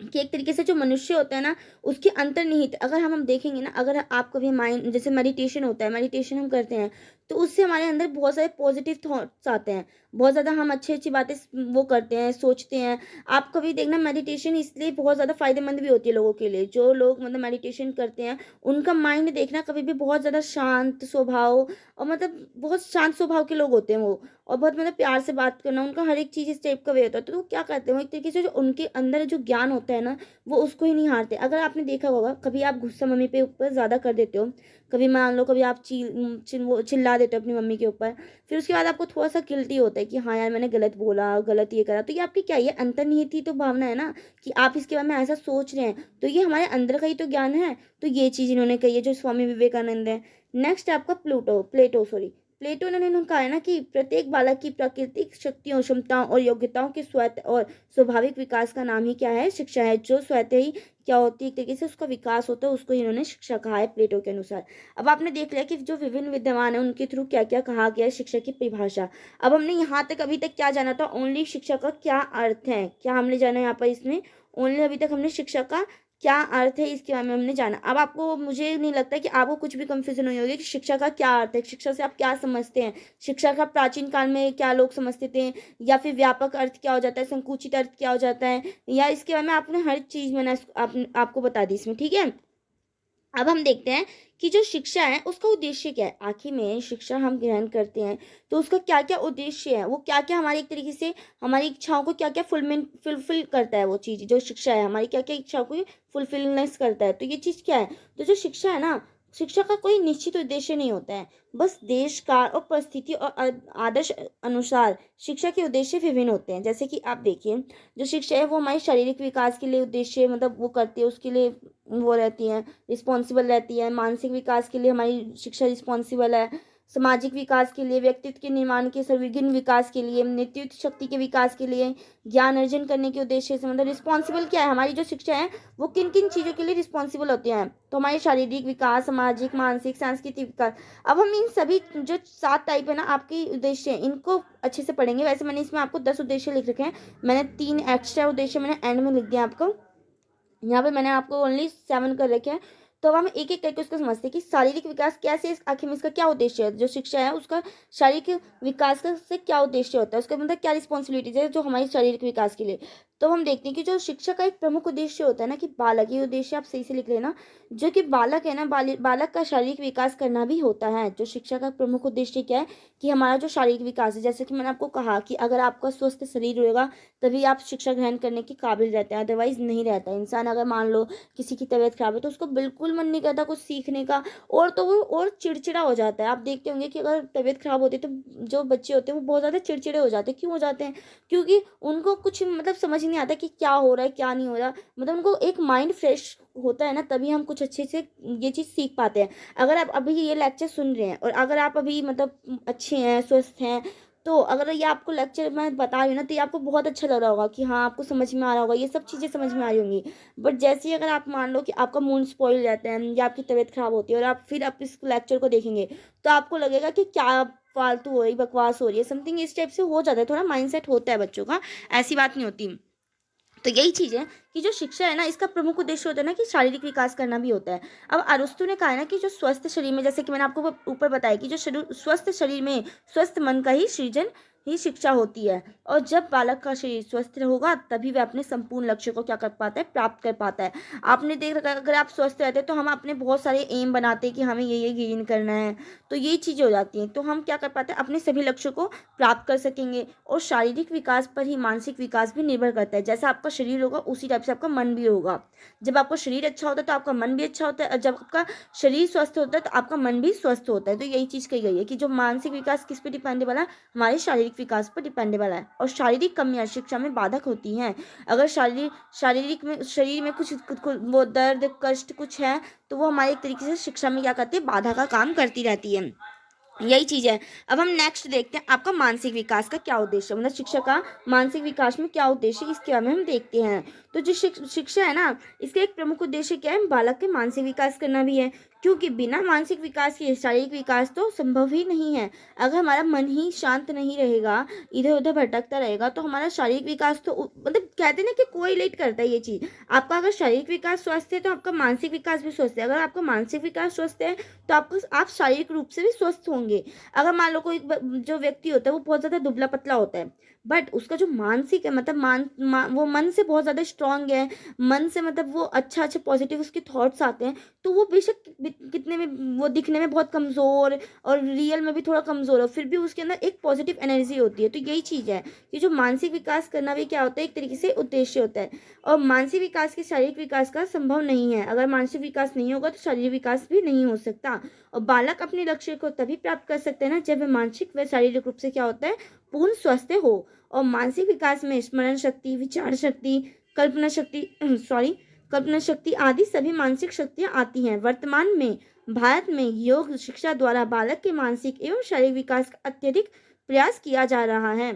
कि एक तरीके से जो मनुष्य होता है ना, उसके अंतर्निहित अगर हम देखेंगे ना, अगर आप कभी माइंड, जैसे मेडिटेशन होता है, मेडिटेशन हम करते हैं, तो उससे हमारे अंदर बहुत सारे पॉजिटिव थॉट्स आते हैं, बहुत ज़्यादा हम अच्छी अच्छी बातें वो करते हैं, सोचते हैं। आप कभी देखना, मेडिटेशन इसलिए बहुत ज़्यादा फायदेमंद भी होती है लोगों के लिए। जो लोग मतलब मेडिटेशन करते हैं, उनका माइंड देखना कभी भी बहुत ज़्यादा शांत स्वभाव और मतलब बहुत शांत स्वभाव के लोग होते हैं वो, और बहुत मतलब प्यार से बात करना, उनका हर एक चीज़ इस टाइप का वे होता है। तो वो क्या करते हैं, वो एक तरीके से जो उनके अंदर जो ज्ञान होता है ना, वो उसको ही नहीं हारते। अगर आपने देखा होगा, कभी आप गुस्सा मम्मी पे ऊपर ज़्यादा कर देते हो, कभी मान लो कभी आप चिल्ला देते हो अपनी मम्मी के ऊपर, फिर उसके बाद आपको थोड़ा सा गिल्टी होता है कि हाँ यार मैंने गलत बोला, गलत ये करा। तो ये आपकी क्या, ये अंतर्निहित ही तो भावना है ना कि आप इसके बारे में ऐसा सोच रहे हैं, तो ये हमारे अंदर का ही तो ज्ञान है। तो ये चीज़ इन्होंने कही है, जो स्वामी विवेकानंद है। नेक्स्ट है आपका प्लेटो, सॉरी। प्लेटो ने कहा है ना कि प्रत्येक बालक की प्राकृतिक शक्तियों, क्षमताओं और योग्यताओं के स्वतः और स्वाभाविक विकास का नाम ही क्या है, शिक्षा है। जो स्वतः ही क्या होती है, एक तरीके से उसका विकास होता है, उसको इन्होंने शिक्षा कहा है प्लेटो के अनुसार। अब आपने देख लिया कि जो विभिन्न विद्वान है उनके थ्रू क्या क्या कहा गया है शिक्षा की परिभाषा। अब हमने यहाँ तक अभी तक क्या जाना था, ओनली शिक्षा का क्या अर्थ है, क्या हमने जाना यहाँ पर इसमें, ओनली अभी तक हमने शिक्षा का क्या अर्थ है इसके बारे में हमने जाना। अब आपको, मुझे नहीं लगता कि आपको कुछ भी कंफ्यूजन हुई होगी कि शिक्षा का क्या अर्थ है, शिक्षा से आप क्या समझते हैं, शिक्षा का प्राचीन काल में क्या लोग समझते थे, या फिर व्यापक अर्थ क्या हो जाता है, संकुचित अर्थ क्या हो जाता है, या इसके बारे में आपने हर चीज़ मैंने आपको बता दी इसमें, ठीक है। अब हम देखते हैं कि जो शिक्षा है उसका उद्देश्य क्या है। आखिर में शिक्षा हम ग्रहण करते हैं तो उसका क्या क्या उद्देश्य है, वो क्या क्या हमारी एक तरीके से हमारी इच्छाओं को क्या क्या फुलफिल करता है, वो चीज़ जो शिक्षा है हमारी क्या क्या इच्छाओं को फुलफिलनेस करता है। तो ये चीज़ क्या है, तो जो शिक्षा है ना, शिक्षा का कोई निश्चित उद्देश्य नहीं होता है, बस देश काल और परिस्थिति और आदर्श अनुसार शिक्षा के उद्देश्य विभिन्न होते हैं। जैसे कि आप देखिए, जो शिक्षा है वो हमारे शारीरिक विकास के लिए उद्देश्य मतलब वो करती है, उसके लिए वो रहती है, रिस्पॉन्सिबल रहती है। मानसिक विकास के लिए हमारी शिक्षा रिस्पॉन्सिबल है। सामाजिक विकास के लिए, व्यक्तित्व के निर्माण के, सर्वांगीण विकास के लिए, नेतृत्व शक्ति के विकास के लिए, ज्ञान अर्जन करने के उद्देश्य से, मतलब रिस्पॉन्सिबल क्या है हमारी जो शिक्षा है वो किन किन चीज़ों के लिए रिस्पॉन्सिबल होते हैं। तो हमारे शारीरिक विकास, सामाजिक, मानसिक, सांस्कृतिक विकास। अब हम इन सभी जो 7 टाइप है ना आपके उद्देश्य हैं, इनको अच्छे से पढ़ेंगे। वैसे मैंने इसमें आपको 10 उद्देश्य लिख रखे हैं, मैंने 3 एक्स्ट्रा उद्देश्य मैंने एंड में लिख दिया आपको। यहाँ पे मैंने आपको ओनली 7 कर रखे हैं। तो अब हम एक एक करके उसको समझते हैं कि शारीरिक विकास कैसे, आखिर में इसका क्या उद्देश्य है। जो शिक्षा है उसका शारीरिक विकास का से क्या उद्देश्य होता है, उसका मतलब क्या रिस्पॉन्सिबिलिटीज है जो हमारी शारीरिक विकास के लिए। तो हम देखते हैं कि जो शिक्षा का एक प्रमुख उद्देश्य होता है ना कि बालक, ये उद्देश्य आप सही से लिख लेना। जो कि बालक है ना, बालक का शारीरिक विकास करना भी होता है। जो शिक्षा का प्रमुख उद्देश्य क्या है कि हमारा जो शारीरिक विकास है, जैसे कि मैंने आपको कहा कि अगर आपका स्वस्थ शरीर होगा तभी आप शिक्षा ग्रहण करने के काबिल रहते हैं, अदरवाइज नहीं रहता। इंसान अगर मान लो किसी की तबीयत खराब है तो उसको बिल्कुल मन नहीं करता कुछ सीखने का, और तो वो और चिड़चिड़ा हो जाता है। आप देखते होंगे कि अगर तबीयत खराब होती है तो जो बच्चे होते हैं वो बहुत ज़्यादा चिड़चिड़े हो जाते हैं। क्यों हो जाते हैं? क्योंकि उनको कुछ मतलब समझ नहीं आता कि क्या हो रहा है क्या नहीं हो रहा। मतलब उनको एक माइंड फ्रेश होता है ना, तभी हम कुछ अच्छे से ये चीज़ सीख पाते हैं। अगर आप अभी ये लेक्चर सुन रहे हैं और अगर आप अभी मतलब अच्छे हैं, स्वस्थ हैं, तो अगर ये आपको लेक्चर मैं बता रही हूँ ना तो ये आपको बहुत अच्छा लग रहा होगा कि हाँ आपको समझ में आ रहा होगा, ये सब चीज़ें समझ में आ रही होंगी। बट जैसे ही अगर आप मान लो कि आपका मूड स्पॉइल रहता है या आपकी तबीयत खराब होती है और आप फिर आप इस लेक्चर को देखेंगे तो आपको लगेगा कि क्या फालतू हो रही, बकवास हो रही है, समथिंग इस टाइप से हो जाता है। थोड़ा माइंडसेट होता है बच्चों का, ऐसी बात नहीं होती। तो यही चीज़ है कि जो शिक्षा है ना इसका प्रमुख उद्देश्य होता है ना कि शारीरिक विकास करना भी होता है। अब अरस्तु ने कहा है ना कि जो स्वस्थ शरीर में, जैसे कि मैंने आपको ऊपर बताया कि जो शरीर, स्वस्थ शरीर में स्वस्थ मन का ही सृजन ही शिक्षा होती है। और जब बालक का शरीर स्वस्थ होगा तभी वह अपने संपूर्ण लक्ष्य को क्या कर पाता है, प्राप्त कर पाता है। आपने देख रखा है, अगर आप स्वस्थ रहते हैं तो हम अपने बहुत सारे एम बनाते हैं कि हमें ये गेन करना है, तो ये चीज़ें हो जाती हैं। तो हम क्या कर पाते हैं, अपने सभी लक्ष्यों को प्राप्त कर सकेंगे। और शारीरिक विकास पर ही मानसिक विकास भी निर्भर करता है। जैसा आपका शरीर होगा उसी टाइप से आपका मन भी होगा। जब आपका शरीर अच्छा होता है तो आपका मन भी अच्छा होता है, और जब आपका शरीर स्वस्थ होता है तो आपका मन भी स्वस्थ होता है। तो यही चीज़ कही गई है कि जो मानसिक विकास किस पे डिपेंडेबल है, हमारे शारीरिक विकास पर डिपेंडेबल है। और शारीरिक कमियां शिक्षा में बाधक होती हैं। अगर शारीरिक में, शरीर में वो दर्द कष्ट कुछ है तो वो हमारे एक तरीके से शिक्षा में क्या करती है, बाधा का काम करती रहती है। यही चीज़ है। अब हम नेक्स्ट देखते हैं आपका मानसिक विकास का क्या उद्देश्य, मतलब शिक्षा का मानसिक विकास में क्या उद्देश्य, इसके बारे में हम देखते हैं। तो जो शिक्षा है ना इसका एक प्रमुख उद्देश्य क्या है, बालक के मानसिक विकास करना भी है। क्योंकि बिना मानसिक विकास के शारीरिक विकास तो संभव ही नहीं है। अगर हमारा मन ही शांत नहीं रहेगा, इधर उधर भटकता रहेगा, तो हमारा शारीरिक विकास तो मतलब कहते हैं ना कि कोरिलेट करता है ये चीज़। आपका अगर शारीरिक विकास स्वस्थ है तो आपका मानसिक विकास भी स्वस्थ है। अगर आपका मानसिक विकास स्वस्थ है तो आपको आप शारीरिक रूप से भी स्वस्थ होंगे। अगर मान लो कोई जो व्यक्ति होता है वो बहुत ज़्यादा दुबला पतला होता है, बट उसका जो मानसिक है मतलब वो मन से बहुत ज़्यादा स्ट्रांग है, मन से मतलब वो अच्छा अच्छा पॉजिटिव उसके थॉट्स आते हैं, तो वो बेशक कितने में वो दिखने में बहुत कमज़ोर और रियल में भी थोड़ा कमज़ोर हो, फिर भी उसके अंदर एक पॉजिटिव एनर्जी होती है। तो यही चीज़ है कि जो मानसिक विकास करना भी क्या होता है, एक तरीके से उद्देश्य होता है। और मानसिक विकास के शारीरिक विकास का संभव नहीं है। अगर मानसिक विकास नहीं होगा तो शारीरिक विकास भी नहीं हो सकता। और बालक अपने लक्ष्य को तभी प्राप्त कर सकते हैं ना जब वे मानसिक व शारीरिक रूप से क्या होता है, पूर्ण स्वस्थ हो। और मानसिक विकास में स्मरण शक्ति, विचार शक्ति, कल्पना शक्ति कल्पना शक्ति आदि सभी मानसिक शक्तियाँ आती हैं। वर्तमान में भारत में योग शिक्षा द्वारा बालक के मानसिक एवं शारीरिक विकास का अत्यधिक प्रयास किया जा रहा है।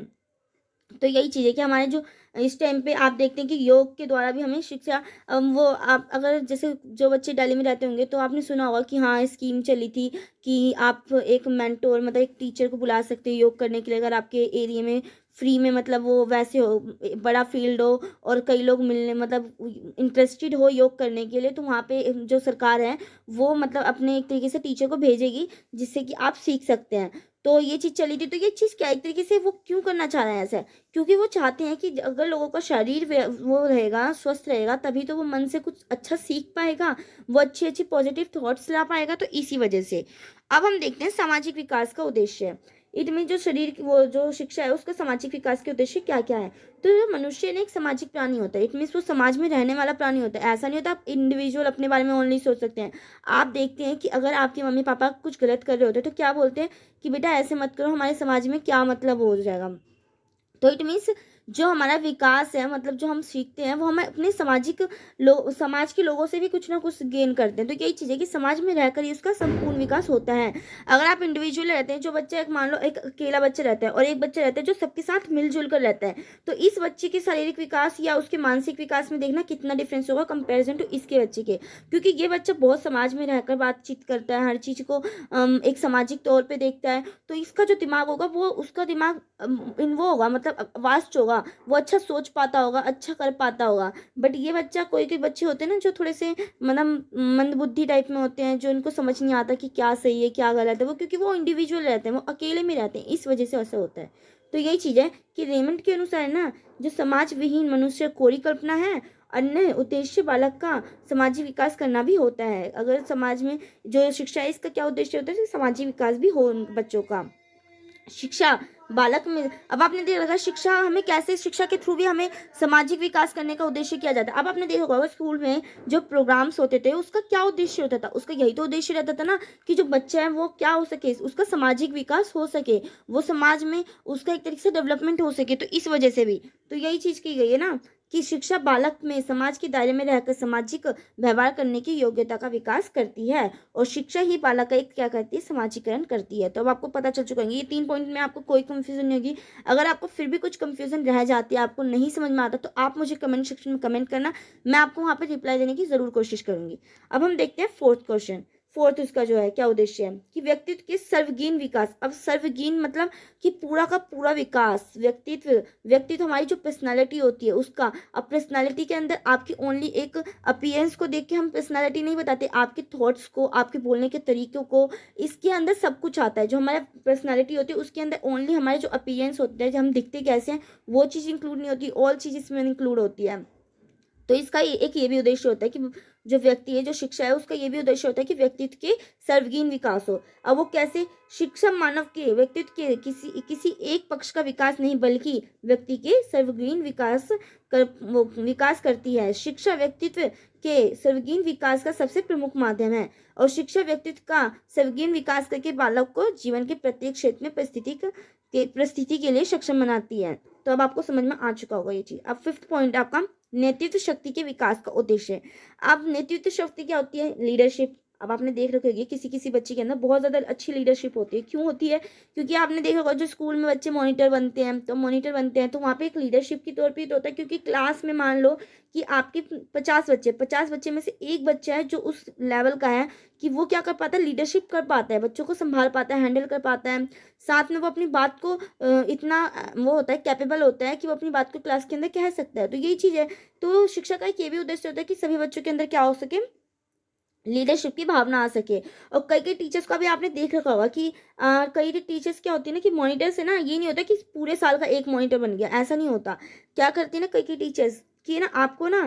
तो यही चीज़ है कि हमारे जो इस टाइम पे आप देखते हैं कि योग के द्वारा भी हमें शिक्षा, वो आप अगर जैसे जो बच्चे दिल्ली में रहते होंगे तो आपने सुना होगा कि हाँ स्कीम चली थी कि आप एक मेंटोर मतलब एक टीचर को बुला सकते हो योग करने के लिए, अगर आपके एरिया में फ्री में मतलब वो वैसे हो, बड़ा फील्ड हो और कई लोग मिलने मतलब इंटरेस्टेड हो योग करने के लिए, तो वहाँ पे जो सरकार है वो मतलब अपने एक तरीके से टीचर को भेजेगी जिससे कि आप सीख सकते हैं। तो ये चीज़ चली थी। तो ये चीज़ क्या एक तरीके से वो क्यों करना चाह रहे हैं ऐसा, क्योंकि वो चाहते हैं कि अगर लोगों का शरीर वो रहेगा स्वस्थ रहेगा तभी तो वो मन से कुछ अच्छा सीख पाएगा, वो अच्छी अच्छी पॉजिटिव थॉट्स ला पाएगा। तो इसी वजह से अब हम देखते हैं सामाजिक विकास का उद्देश्य। इट मीन जो शरीर की वो जो शिक्षा है उसका सामाजिक विकास के उद्देश्य क्या क्या है। तो मनुष्य ने एक सामाजिक प्राणी होता है, इट मीन्स वो समाज में रहने वाला प्राणी होता है। ऐसा नहीं होता आप इंडिविजुअल अपने बारे में ओनली सोच सकते हैं। आप देखते हैं कि अगर आपके मम्मी पापा कुछ गलत कर रहे होते हैं तो क्या बोलते हैं कि बेटा ऐसे मत करो, हमारे समाज में क्या मतलब हो जाएगा। तो इट मीन्स जो हमारा विकास है, मतलब जो हम सीखते हैं वो हमें अपने समाज के लोगों से भी कुछ ना कुछ गेन करते हैं। तो यही चीज़ है कि समाज में रहकर ही उसका संपूर्ण विकास होता है। अगर आप इंडिविजुअल रहते हैं, जो बच्चा एक मान लो एक अकेला बच्चा रहता है और एक बच्चा रहता है जो सबके साथ मिलजुल कर रहता है, तो इस बच्चे के शारीरिक विकास या उसके मानसिक विकास में देखना कितना डिफरेंस होगा कंपेरिजन टू इसके बच्चे के। क्योंकि ये बच्चा बहुत समाज में रहकर बातचीत करता है, हर चीज़ को एक सामाजिक तौर पर देखता है, तो इसका जो दिमाग होगा वो उसका दिमाग इन वो होगा, मतलब वास्ट होगा, वो अच्छा सोच पाता होगा, अच्छा कर पाता होगा। बट ये बच्चा, कोई कोई बच्चे होते हैं ना जो थोड़े से मतलब मंदबुद्धि टाइप में होते हैं, जो इनको समझ नहीं आता कि क्या सही है क्या गलत है, वो क्योंकि वो इंडिविजुअल रहते हैं, वो अकेले में रहते हैं, इस वजह से ऐसा होता है। तो यही चीज़ है कि रेमंड के अनुसार ना, जो समाज विहीन मनुष्य कोरी कल्पना है, अन्य उद्देश्य बालक का सामाजिक विकास करना भी होता है। अगर समाज में जो शिक्षा है इसका क्या उद्देश्य होता है, सामाजिक विकास भी हो उन बच्चों का। शिक्षा बालक में, अब आपने देखा होगा शिक्षा हमें कैसे, शिक्षा के थ्रू भी हमें सामाजिक विकास करने का उद्देश्य किया जाता है। अब आपने देखा होगा स्कूल में जो प्रोग्राम्स होते थे उसका क्या उद्देश्य होता था, उसका यही तो उद्देश्य रहता था ना कि जो बच्चा है वो क्या हो सके, उसका सामाजिक विकास हो सके, वो समाज में उसका एक तरीके से डेवलपमेंट हो सके। तो इस वजह से भी तो यही चीज़ की गई है ना कि शिक्षा बालक में समाज के दायरे में रहकर सामाजिक व्यवहार करने की योग्यता का विकास करती है, और शिक्षा ही बालक का एक क्या करती है, समाजीकरण करती है। तो अब आपको पता चल चुका है, ये 3 पॉइंट में आपको कोई कंफ्यूजन नहीं होगी। अगर आपको फिर भी कुछ कंफ्यूजन रह जाती है, आपको नहीं समझ में आता, तो आप मुझे कमेंट सेक्शन में कमेंट करना, मैं आपको वहाँ पर रिप्लाई देने की जरूर कोशिश करूंगी। अब हम देखते हैं फोर्थ क्वेश्चन। फोर्थ उसका जो है क्या उद्देश्य है कि व्यक्तित्व के सर्वगीण विकास। अब सर्वगीण मतलब कि पूरा का पूरा विकास, व्यक्तित्व हमारी जो पर्सनालिटी होती है उसका। अब पर्सनालिटी के अंदर आपकी ओनली एक अपीयरेंस को देख के हम पर्सनालिटी नहीं बताते, आपके थॉट्स को, आपके बोलने के तरीकों को, इसके अंदर सब कुछ आता है। जो हमारा पर्सनालिटी होती है उसके अंदर ओनली हमारे जो अपीयरेंस होते हैं, जो हम दिखते कैसे हैं, वो चीज़ इंक्लूड नहीं होती, ऑल चीज़ इसमें इंक्लूड होती है। तो इसका एक ये भी उद्देश्य होता है कि जो व्यक्ति है, जो शिक्षा है, उसका ये भी उद्देश्य होता है कि व्यक्तित्व के सर्वगीण विकास हो। अब वो कैसे, शिक्षा मानव के व्यक्तित्व के किसी एक पक्ष का विकास नहीं, बल्कि व्यक्ति के सर्वगीण विकास करती है। शिक्षा व्यक्तित्व के सर्वगीण विकास का सबसे प्रमुख माध्यम है, और शिक्षा व्यक्तित्व का सर्वगीण विकास करके बालक को जीवन के प्रत्येक क्षेत्र में परिस्थिति के लिए सक्षम बनाती है। तो अब आपको समझ में आ चुका होगा ये चीज। अब फिफ्थ पॉइंट आपका नेतृत्व शक्ति के विकास का उद्देश्य है। अब नेतृत्व शक्ति क्या होती है, लीडरशिप। अब आपने देख रखी होगी किसी किसी बच्चे के अंदर बहुत ज़्यादा अच्छी लीडरशिप होती है। क्यों होती है, क्योंकि आपने देखा होगा जो स्कूल में बच्चे मॉनिटर बनते हैं, तो वहाँ पे एक लीडरशिप की तौर पे तो होता है, क्योंकि क्लास में मान लो कि आपके 50 बच्चे में से एक बच्चा है जो उस लेवल का है कि वो क्या कर पाता है, लीडरशिप कर पाता है, बच्चों को संभाल पाता है, हैंडल कर पाता है। साथ में वो अपनी बात को इतना वो होता है, कैपेबल होता है कि वो अपनी बात को क्लास के अंदर कह सकता है। तो यही चीज़ है। तो शिक्षा का एक ये भी उद्देश्य होता है कि सभी बच्चों के अंदर क्या हो सके, लीडरशिप की भावना आ सके। और कई कई टीचर्स का भी आपने देख रखा होगा कि कई टीचर्स क्या होती है ना कि मॉनिटर से ना ये नहीं होता कि पूरे साल का एक मॉनिटर बन गया, ऐसा नहीं होता। क्या करती है ना कई कई टीचर्स कि ना आपको ना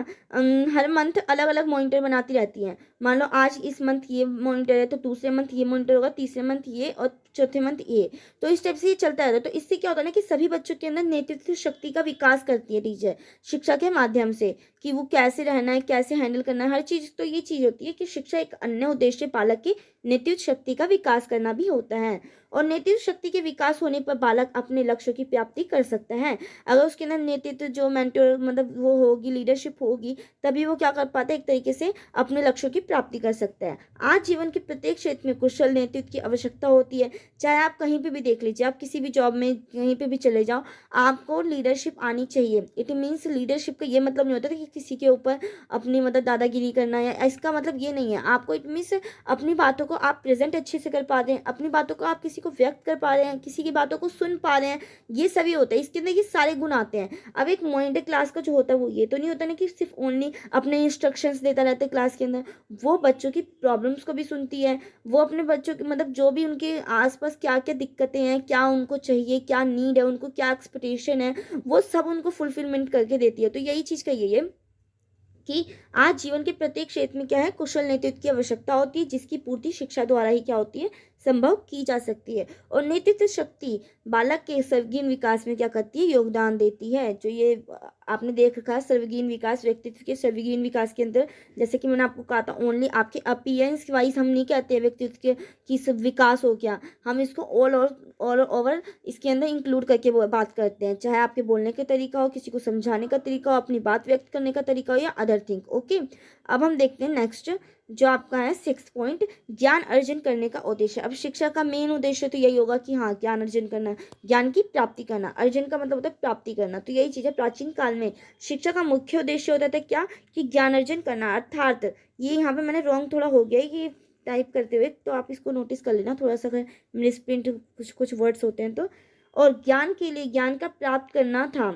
हर मंथ अलग अलग मॉनिटर बनाती रहती हैं। मान लो आज इस मंथ ये मॉनिटर है, तो दूसरे मंथ ये मॉनिटर होगा, तीसरे मंथ ये, और चौथे मंथ ये। तो इस टाइप से ये चलता रहता है। तो इससे क्या होता है ना कि सभी बच्चों के अंदर नेतृत्व शक्ति का विकास करती है टीचर शिक्षा के माध्यम से, कि वो कैसे रहना है, कैसे हैंडल करना है, हर चीज़। तो ये चीज़ होती है कि शिक्षा एक अन्य उद्देश्य बालक की नेतृत्व शक्ति का विकास करना भी होता है। और नेतृत्व शक्ति के विकास होने पर बालक अपने लक्ष्यों की प्राप्ति कर सकता है। अगर उसके अंदर नेतृत्व जो मेंटर मतलब वो होगी, लीडरशिप होगी, तभी वो क्या कर पाता है, एक तरीके से अपने लक्ष्यों की प्राप्ति कर सकता है। आज जीवन के प्रत्येक क्षेत्र में कुशल नेतृत्व की आवश्यकता होती है। चाहे आप कहीं पे भी देख लीजिए, आप किसी भी जॉब में कहीं पे भी चले जाओ, आपको लीडरशिप आनी चाहिए। इट मीन्स लीडरशिप का ये मतलब नहीं होता कि किसी के ऊपर अपनी मतलब दादागिरी करना, या इसका मतलब ये नहीं है। आपको इट मीन्स अपनी बातों को आप प्रेजेंट अच्छे से कर पा रहे हैं, अपनी बातों को आप किसी को व्यक्त कर पा रहे हैं, किसी की बातों को सुन पा रहे हैं, ये सभी होता है। इसके अंदर ये सारे गुण आते हैं। अब एक मॉनिटर क्लास का जो होता है वो ये तो नहीं होता ना कि सिर्फ ओनली अपने इंस्ट्रक्शंस देता रहता है क्लास के अंदर, वो बच्चों की प्रॉब्लम्स को भी सुनती है। वो अपने बच्चों की मतलब जो भी उनके आसपास क्या क्या दिक्कतें हैं, क्या उनको चाहिए, क्या नीड है, उनको क्या एक्सपेक्टेशन है, वो सब उनको फुलफिलमेंट करके देती है। तो यही चीज़ का यही है कि आज जीवन के प्रत्येक क्षेत्र में क्या है, कुशल नेतृत्व की आवश्यकता होती है, जिसकी पूर्ति शिक्षा द्वारा ही क्या होती है, संभव की जा सकती है। और नेतृत्व शक्ति बालक के सर्वांगीण विकास में क्या करती है, योगदान देती है। जो ये आपने देख रखा है सर्वांगीण विकास, व्यक्तित्व के सर्वांगीण विकास के अंदर, जैसे कि मैंने आपको कहा था ओनली आपके अपीयरेंस वाइज हम नहीं कहते हैं व्यक्तित्व के की सब विकास हो गया, हम इसको ऑल ओवर इसके अंदर इंक्लूड करके बात करते हैं, चाहे आपके बोलने का तरीका हो, किसी को समझाने का तरीका हो, अपनी बात व्यक्त करने का तरीका हो या अदर थिंग। ओके, अब हम देखते हैं नेक्स्ट जो आपका है 6 पॉइंट, ज्ञान अर्जन करने का उद्देश्य। अब शिक्षा का मेन उद्देश्य तो यही होगा कि हाँ ज्ञान अर्जन करना, ज्ञान की प्राप्ति करना। अर्जन का मतलब होता है प्राप्ति करना, तो यही चीज़ है। प्राचीन काल में शिक्षा का मुख्य उद्देश्य होता था क्या, कि ज्ञान अर्जन करना। अर्थात ये यहाँ पे मैंने रॉन्ग थोड़ा हो गया है कि टाइप करते हुए, तो आप इसको नोटिस कर लेना थोड़ा सा, अगर मिसप्रिंट कुछ वर्ड्स होते हैं तो। और ज्ञान के लिए ज्ञान का प्राप्त करना था,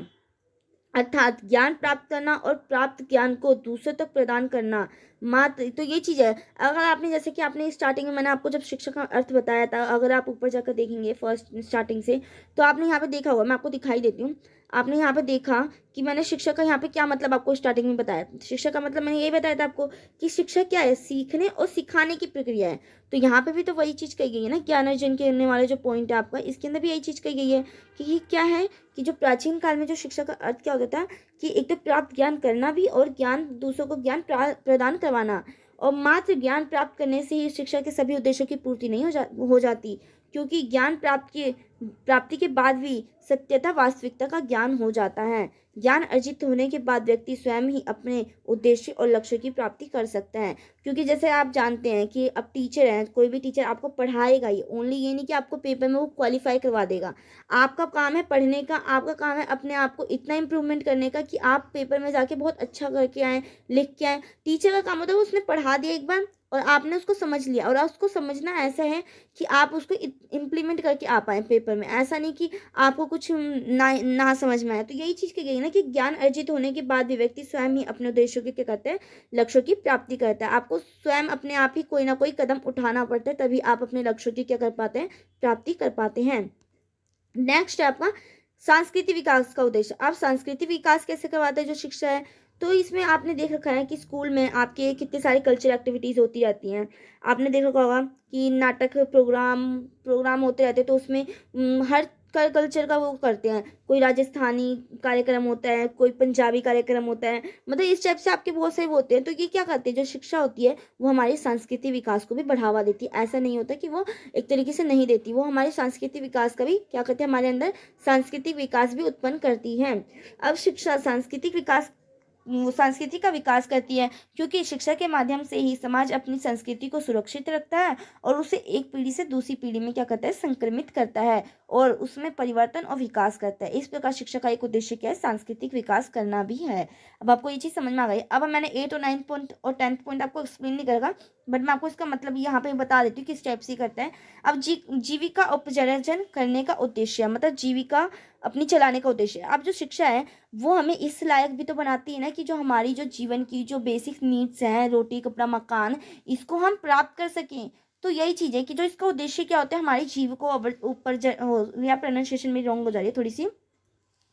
अर्थात ज्ञान प्राप्त करना और प्राप्त ज्ञान को दूसरों तक प्रदान करना मात्र, तो ये चीज़ है। अगर आपने जैसे कि आपने स्टार्टिंग में मैंने आपको जब शिक्षा का अर्थ बताया था, अगर आप ऊपर जाकर देखेंगे फर्स्ट स्टार्टिंग से, तो आपने यहाँ पे देखा होगा, मैं आपको दिखाई देती हूँ। आपने यहाँ पे देखा कि मैंने शिक्षा का यहाँ पे क्या मतलब आपको स्टार्टिंग में बताया। शिक्षा का मतलब मैंने यही बताया था आपको कि शिक्षा क्या है, सीखने और सिखाने की प्रक्रिया है। तो यहाँ पे भी तो वही चीज़ कही गई है ना, ज्ञान अर्जन करने वाले जो पॉइंट है आपका, इसके अंदर भी यही चीज़ कही गई है कि क्या है कि जो प्राचीन काल में जो शिक्षा का अर्थ क्या होता था कि एक तो प्राप्त ज्ञान करना भी और ज्ञान दूसरों को ज्ञान प्रदान करवाना। और मात्र ज्ञान प्राप्त करने से ही शिक्षा के सभी उद्देश्यों की पूर्ति नहीं हो जाती, क्योंकि ज्ञान प्राप्ति के बाद भी सत्यता वास्तविकता का ज्ञान हो जाता है। ज्ञान अर्जित होने के बाद व्यक्ति स्वयं ही अपने उद्देश्य और लक्ष्य की प्राप्ति कर सकता है। क्योंकि जैसे आप जानते हैं कि अब टीचर हैं, कोई भी टीचर आपको पढ़ाएगा ही, ओनली ये नहीं कि आपको पेपर में वो क्वालिफाई करवा देगा। आपका काम है पढ़ने का, आपका काम है अपने आप को इतना इम्प्रूवमेंट करने का कि आप पेपर में जाके बहुत अच्छा करके आएँ, लिख के आएँ। टीचर का काम होता है उसने पढ़ा दिया एक बार और आपने उसको समझ लिया, और उसको समझना ऐसा है कि आप उसको इम्प्लीमेंट करके आ पाएँ पेपर में, ऐसा नहीं कि आपको कुछ ना समझ में आए। तो यही चीज़ की गई ना कि ज्ञान अर्जित होने के बाद भी व्यक्ति स्वयं ही अपने उद्देश्यों की क्या करते हैं, लक्ष्यों की प्राप्ति करता है। आपको स्वयं अपने आप ही कोई ना कोई कदम उठाना पड़ता है, तभी आप अपने लक्ष्यों की क्या कर पाते हैं, प्राप्ति कर पाते हैं। नेक्स्ट है आपका सांस्कृतिक विकास का उद्देश्य। आप सांस्कृतिक विकास कैसे करवाते हैं जो शिक्षा है, तो इसमें आपने देख रखा है कि स्कूल में आपके कितने सारे कल्चरल एक्टिविटीज़ होती रहती हैं। आपने देख रखा होगा कि नाटक प्रोग्राम होते रहते हैं, तो उसमें हर कल्चर का वो करते हैं। कोई राजस्थानी कार्यक्रम होता है, कोई पंजाबी कार्यक्रम होता है, मतलब इस टाइप से आपके बहुत सारे वो होते हैं। तो ये क्या करते हैं, जो शिक्षा होती है वो हमारे सांस्कृतिक विकास को भी बढ़ावा देती है। ऐसा नहीं होता कि वो एक तरीके से नहीं देती, वो हमारे सांस्कृतिक विकास का भी क्या करते हैं, हमारे अंदर सांस्कृतिक विकास भी उत्पन्न करती है। अब शिक्षा संस्कृति का विकास करती है, क्योंकि शिक्षा के माध्यम से ही समाज अपनी संस्कृति को सुरक्षित रखता है और उसे एक पीढ़ी से दूसरी पीढ़ी में क्या करता है, संक्रमित करता है और उसमें परिवर्तन और विकास करता है। इस प्रकार शिक्षा का एक उद्देश्य क्या है, सांस्कृतिक विकास करना भी है। अब आपको ये चीज़ समझ में आ गई। अब मैंने 8 और 9 पॉइंट और 10th पॉइंट आपको एक्सप्लेन नहीं करेगा, बट मैं आपको इसका मतलब यहाँ पे बता देती हूँ किस टाइप से करता है। अब जीविका उपार्जन करने का उद्देश्य, मतलब जीविका अपनी चलाने का उद्देश्य। अब जो शिक्षा है वो हमें इस लायक भी तो बनाती है ना कि जो हमारी जो जीवन की जो बेसिक नीड्स हैं, रोटी कपड़ा मकान, इसको हम प्राप्त कर सकें। तो यही चीज़ है कि जो इसका उद्देश्य क्या होता है, हमारी जीव को ऊपर या प्रोनाउंसिएशन में रॉन्ग हो जा रही है थोड़ी सी,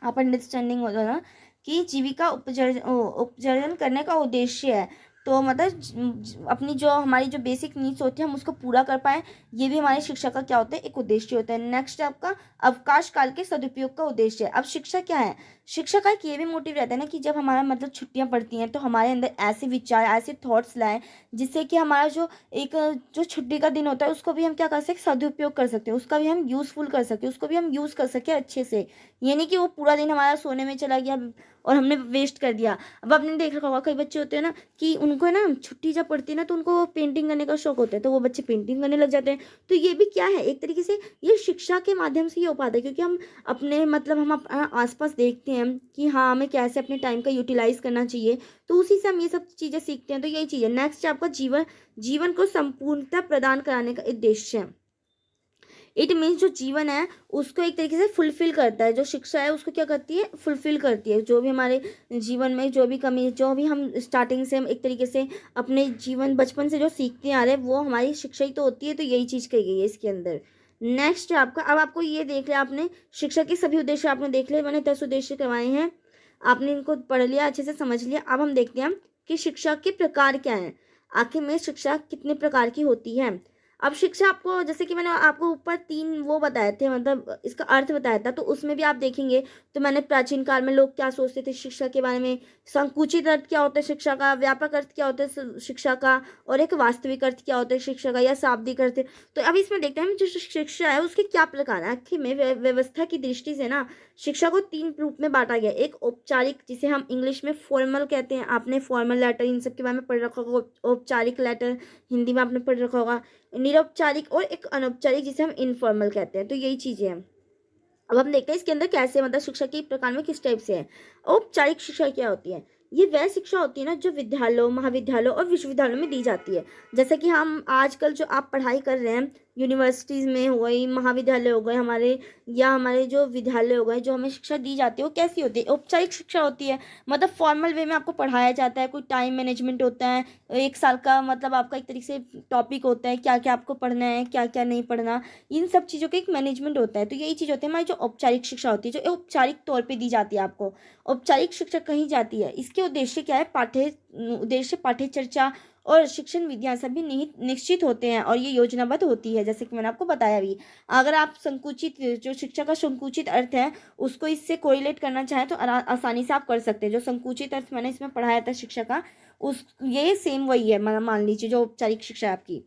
आप अंडरस्टैंडिंग हो जाना कि जीविका उपार्जन करने का उद्देश्य है। तो मतलब अपनी जो हमारी जो बेसिक नीड्स होती है हम उसको पूरा कर पाएँ, ये भी हमारी शिक्षा का क्या होता है, एक उद्देश्य होता है। नेक्स्ट है आपका अवकाश काल के सदुपयोग का उद्देश्य है। अब शिक्षा क्या है, शिक्षा का एक ये भी मोटिव रहता है ना कि जब हमारा मतलब छुट्टियां पड़ती हैं तो हमारे अंदर ऐसे विचार, ऐसे थॉट्स लाएं जिससे कि हमारा जो छुट्टी का दिन होता है उसको भी हम क्या कर सकते, सदुपयोग कर सकते हैं, उसका भी हम यूज़फुल कर सकते हैं, उसको भी हम यूज़ कर सकें अच्छे से। ये नहीं कि वो पूरा दिन हमारा सोने में चला गया और हमने वेस्ट कर दिया। अब आपने देख रखा होगा कई बच्चे होते हैं ना कि उनको है ना छुट्टी जब पड़ती है ना तो उनको पेंटिंग करने का शौक होता है, तो वो बच्चे पेंटिंग करने लग जाते हैं। तो ये भी क्या है, एक तरीके से ये शिक्षा के माध्यम से ही हो पाता है, क्योंकि हम अपने मतलब हम आसपास देखते हैं कि हाँ हमें कैसे अपने टाइम का यूटिलाइज करना चाहिए, तो उसी से हम ये सब चीज़ें सीखते हैं। तो यही चीज़ है। नेक्स्ट है आपका जीवन को संपूर्णता प्रदान कराने का उद्देश्य है। इट मीन्स जो जीवन है उसको एक तरीके से फुलफिल करता है, जो शिक्षा है उसको क्या करती है, फुलफिल करती है। जो भी हमारे जीवन में जो भी कमी, जो भी हम स्टार्टिंग से हम एक तरीके से अपने जीवन बचपन से जो सीखते आ रहे हैं वो हमारी शिक्षा ही तो होती है। तो यही चीज़ कही गई है इसके अंदर। नेक्स्ट है आपका, अब आपको ये देख लिया आपने, शिक्षा के सभी उद्देश्य आपने देख लिए, मैंने 10 उद्देश्य करवाए हैं, आपने इनको पढ़ लिया, अच्छे से समझ लिया। अब हम देखते हैं कि शिक्षा के प्रकार क्या हैं, आखिर में शिक्षा कितने प्रकार की होती है। अब शिक्षा आपको, जैसे कि मैंने आपको ऊपर 3 वो बताए थे, मतलब इसका अर्थ बताया था, तो उसमें भी आप देखेंगे तो मैंने प्राचीन काल में लोग क्या सोचते थे शिक्षा के बारे में, संकुचित अर्थ क्या होता है शिक्षा का, व्यापक अर्थ क्या होता है शिक्षा का, और एक वास्तविक अर्थ क्या होता है शिक्षा का, या शाब्दिक अर्थ। तो अब इसमें देखते हैं जो शिक्षा है उसके क्या प्रकार है। आखिर में व्यवस्था की दृष्टि से ना शिक्षा को 3 रूप में बांटा गया। एक औपचारिक, जिसे हम इंग्लिश में फॉर्मल कहते हैं, आपने फॉर्मल लेटर इन सब के बारे में पढ़ रखा होगा। औपचारिक लेटर हिंदी में आपने पढ़ रखा होगा। निरौपचारिक और एक अनौपचारिक, जिसे हम इनफॉर्मल कहते हैं। तो यही चीजें हैं। अब हम देखते हैं इसके अंदर कैसे, मतलब शिक्षा के प्रकार में किस टाइप से है। औपचारिक शिक्षा क्या होती है? ये वह शिक्षा होती है ना जो विद्यालयों, महाविद्यालयों और विश्वविद्यालयों में दी जाती है। जैसे कि हम आजकल जो आप पढ़ाई कर रहे हैं, यूनिवर्सिटीज में हो गई, महाविद्यालय हो गए हमारे, या हमारे जो विद्यालय हो गए, जो हमें शिक्षा दी जाती है वो कैसी होती है? औपचारिक शिक्षा होती है। मतलब फॉर्मल वे में आपको पढ़ाया जाता है, कोई टाइम मैनेजमेंट होता है, 1 साल का मतलब आपका एक तरीके से टॉपिक होता है, क्या क्या आपको पढ़ना है, क्या क्या नहीं पढ़ना, इन सब चीज़ों का एक मैनेजमेंट होता है। तो यही चीज़ होती है हमारी जो औपचारिक शिक्षा होती है, जो औपचारिक तौर पे दी जाती है आपको। औपचारिक शिक्षा कही जाती है, इसके उद्देश्य क्या है? उद्देश्य पाठ्य चर्चा और शिक्षण विधियां सभी निहित निश्चित होते हैं, और ये योजनाबद्ध होती है, जैसे कि मैंने आपको बताया भी। अगर आप संकुचित, जो शिक्षा का संकुचित अर्थ है उसको इससे कोरिलेट करना चाहें तो आसानी से आप कर सकते हैं। जो संकुचित अर्थ मैंने इसमें पढ़ाया था शिक्षा का, उस ये सेम वही है, मतलब मान लीजिए जो औपचारिक शिक्षा है आपकी।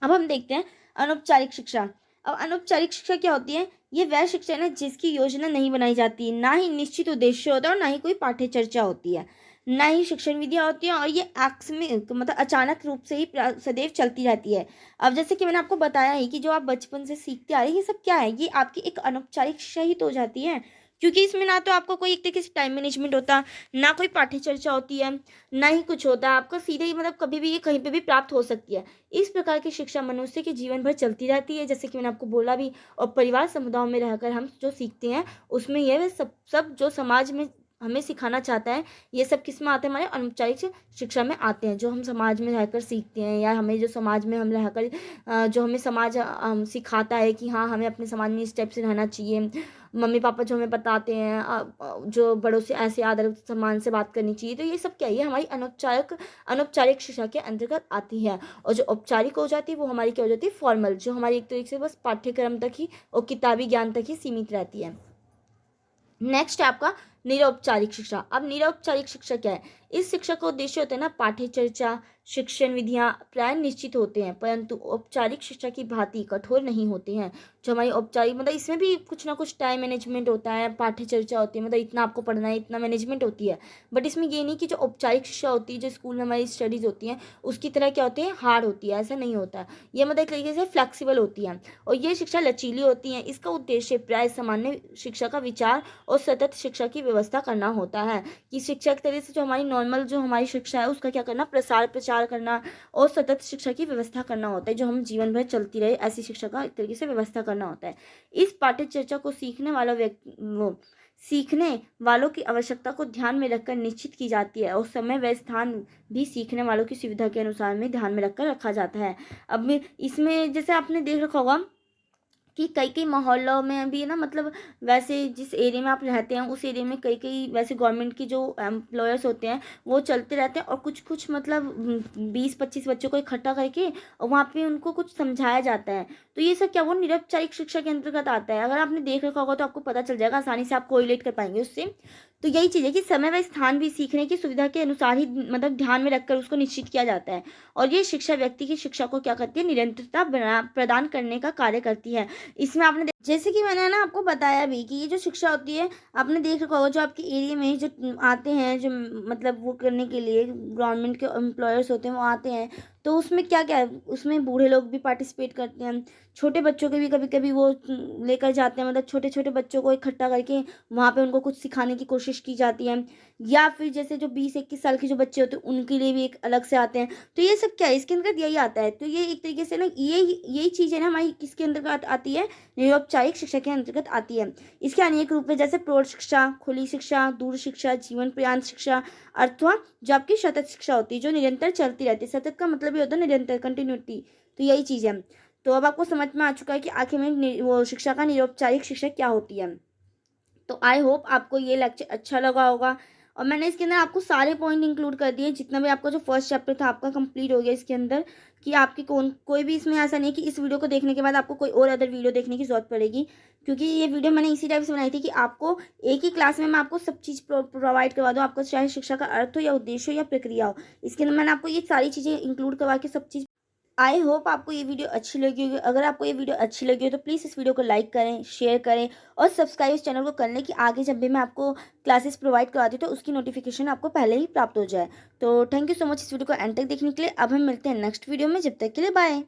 अब हम देखते हैं अनौपचारिक शिक्षा। अब अनौपचारिक शिक्षा क्या होती है? ये वह शिक्षा है ना जिसकी योजना नहीं बनाई जाती, ना ही निश्चित उद्देश्य होता है, और ना ही कोई पाठ्य चर्चा होती है, ना ही शिक्षण विधियां होती हैं, और ये आकस्मिक, मतलब अचानक रूप से ही सदैव चलती रहती है। अब जैसे कि मैंने आपको बताया ही कि जो आप बचपन से सीखते आ रहे हैं ये सब क्या है, ये आपकी एक अनौपचारिक शिक्षा ही तो हो जाती है। क्योंकि इसमें ना तो आपको कोई एक तरीके से टाइम मैनेजमेंट होता, ना कोई पाठ्य चर्चा होती है, ना ही कुछ होता है। आपको सीधे ही, मतलब कभी भी ये कहीं पे भी प्राप्त हो सकती है। इस प्रकार की शिक्षा मनुष्य के जीवन भर चलती रहती है, जैसे कि मैंने आपको बोला भी। और परिवार समुदायों में रहकर हम जो सीखते हैं उसमें यह सब सब जो समाज में हमें सिखाना चाहता है, ये सब किस में आते हैं? हमारे अनौपचारिक शिक्षा में आते हैं, जो हम समाज में रहकर सीखते हैं, या हमें जो समाज में हम रहकर जो हमें समाज सिखाता है कि हाँ हमें अपने समाज में इस टाइप से रहना चाहिए। मम्मी पापा जो हमें बताते हैं, जो बड़ों से ऐसे आदर सम्मान से बात करनी चाहिए, तो ये सब क्या है? ये हमारी अनौपचारिक शिक्षा के अंतर्गत आती है। और जो औपचारिक हो जाती है वो हमारी क्या हो जाती है? फॉर्मल, जो हमारी एक तरीके से बस पाठ्यक्रम तक ही और किताबी ज्ञान तक ही सीमित रहती है। नेक्स्ट है आपका निरौपचारिक शिक्षा। अब निरौपचारिक शिक्षा क्या है? इस शिक्षा का उद्देश्य होता है ना पाठ्य चर्चा, शिक्षण विधियां प्राय निश्चित होते हैं, परंतु औपचारिक शिक्षा की भांति कठोर नहीं होते हैं। जो हमारी औपचारिक, मतलब इसमें भी कुछ ना कुछ टाइम मैनेजमेंट होता है, पाठ्य चर्चा होती है, मतलब इतना आपको पढ़ना है, इतना मैनेजमेंट होती है। बट इसमें ये नहीं कि जो औपचारिक शिक्षा होती है, जो स्कूल में हमारी स्टडीज होती हैं उसकी तरह क्या होती है? हार्ड होती है, ऐसा नहीं होता। ये मतलब एक तरीके से फ्लेक्सिबल होती है, और ये शिक्षा लचीली होती है। इसका उद्देश्य प्राय सामान्य शिक्षा का विचार और सतत शिक्षा की व्यवस्था करना होता है, कि शिक्षा की तरह से जो हमारी नॉर्मल जो हमारी शिक्षा है उसका क्या करना? प्रसार प्रचार करना, और सतत शिक्षा की व्यवस्था करना होता है, जो हम जीवन भर चलती रहे ऐसी शिक्षा का एक तरीके से व्यवस्था करना होता है। इस पाठ्य चर्चा को सीखने वालों की आवश्यकता को ध्यान में रखकर निश्चित की जाती है, और समय व स्थान भी सीखने वालों की सुविधा के अनुसार में ध्यान में रखकर रखा जाता है। अब इसमें जैसे आपने देख रखा होगा कि कई कई मोहल्लों में भी ना, मतलब वैसे जिस एरिया में आप रहते हैं उस एरिया में कई कई वैसे गवर्नमेंट की जो एम्प्लॉयर्स होते हैं वो चलते रहते हैं, और कुछ कुछ मतलब 20-25 बच्चों को इकट्ठा करके और वहाँ पे उनको कुछ समझाया जाता है। तो ये सब क्या वो निरौपचारिक शिक्षा के अंतर्गत आता है? अगर आपने देख रखा होगा तो आपको पता चल जाएगा, आसानी से आप कोरिलेट कर पाएंगे उससे। तो यही चीज़ है कि समय व स्थान भी सीखने की सुविधा के अनुसार ही, मतलब ध्यान में रखकर उसको निश्चित किया जाता है। और ये शिक्षा व्यक्ति की शिक्षा को क्या करती है? निरंतरता प्रदान करने का कार्य करती है। इसमें आपने जैसे कि मैंने ना आपको बताया भी कि ये जो शिक्षा होती है, आपने देख रखा होगा जो आपके एरिया में जो आते हैं, जो मतलब वो करने के लिए गवर्नमेंट के एम्प्लॉयर्स होते हैं वो आते हैं, तो उसमें क्या क्या है? उसमें बूढ़े लोग भी पार्टिसिपेट करते हैं, छोटे बच्चों के भी कभी कभी वो लेकर जाते हैं, मतलब छोटे छोटे बच्चों को इकट्ठा करके वहाँ पे उनको कुछ सिखाने की कोशिश की जाती है। या फिर जैसे जो 20-21 साल के जो बच्चे होते हैं उनके लिए भी एक अलग से आते हैं। तो ये सब क्या है? इसके अंतर्गत यही आता है। तो ये एक तरीके से ना यही चीज़ है ना हमारी किसके अंतर्गत आती है? निरौपचारिक शिक्षा के अंतर्गत आती है। इसके अनेक रूप है, जैसे प्रौढ़ शिक्षा, खुली शिक्षा, दूर शिक्षा, जीवन पर्यंत शिक्षा, अथवा जो आपकी सतत शिक्षा होती है जो निरंतर चलती रहती है। सतत का मतलब ये होता है निरंतर, कंटिन्यूटी। तो यही चीज़ है। तो अब आपको समझ में आ चुका है कि आखिर में वो शिक्षा का निरौपचारिक शिक्षा क्या होती है। तो आई होप आपको ये लेक्चर अच्छा लगा होगा, और मैंने इसके अंदर आपको सारे पॉइंट इंक्लूड कर दिए, जितना भी आपका जो फर्स्ट चैप्टर था आपका कंप्लीट हो गया इसके अंदर, कि आपकी कोई भी इसमें ऐसा नहीं कि इस वीडियो को देखने के बाद आपको कोई और अदर वीडियो देखने की ज़रूरत पड़ेगी, क्योंकि ये वीडियो मैंने इसी टाइप से बनाई थी कि आपको एक ही क्लास में मैं आपको सब चीज़ प्रोवाइड करवा दूँ, आपको चाहे शिक्षा का अर्थ हो या उद्देश्य हो या प्रक्रिया हो। इसके अंदर मैंने आपको ये सारी चीज़ें इंक्लूड करवा के सब चीज़। आई होप आपको ये वीडियो अच्छी लगी होगी। अगर आपको ये वीडियो अच्छी लगी हो तो प्लीज़ इस वीडियो को लाइक करें, शेयर करें और सब्सक्राइब इस चैनल को कर लें कि आगे जब भी मैं आपको क्लासेस प्रोवाइड कराती हूँ तो उसकी नोटिफिकेशन आपको पहले ही प्राप्त हो जाए। तो थैंक यू सो मच इस वीडियो को एंड तक देखने के लिए। अब हम मिलते हैं नेक्स्ट वीडियो में, जब तक के लिए बाय।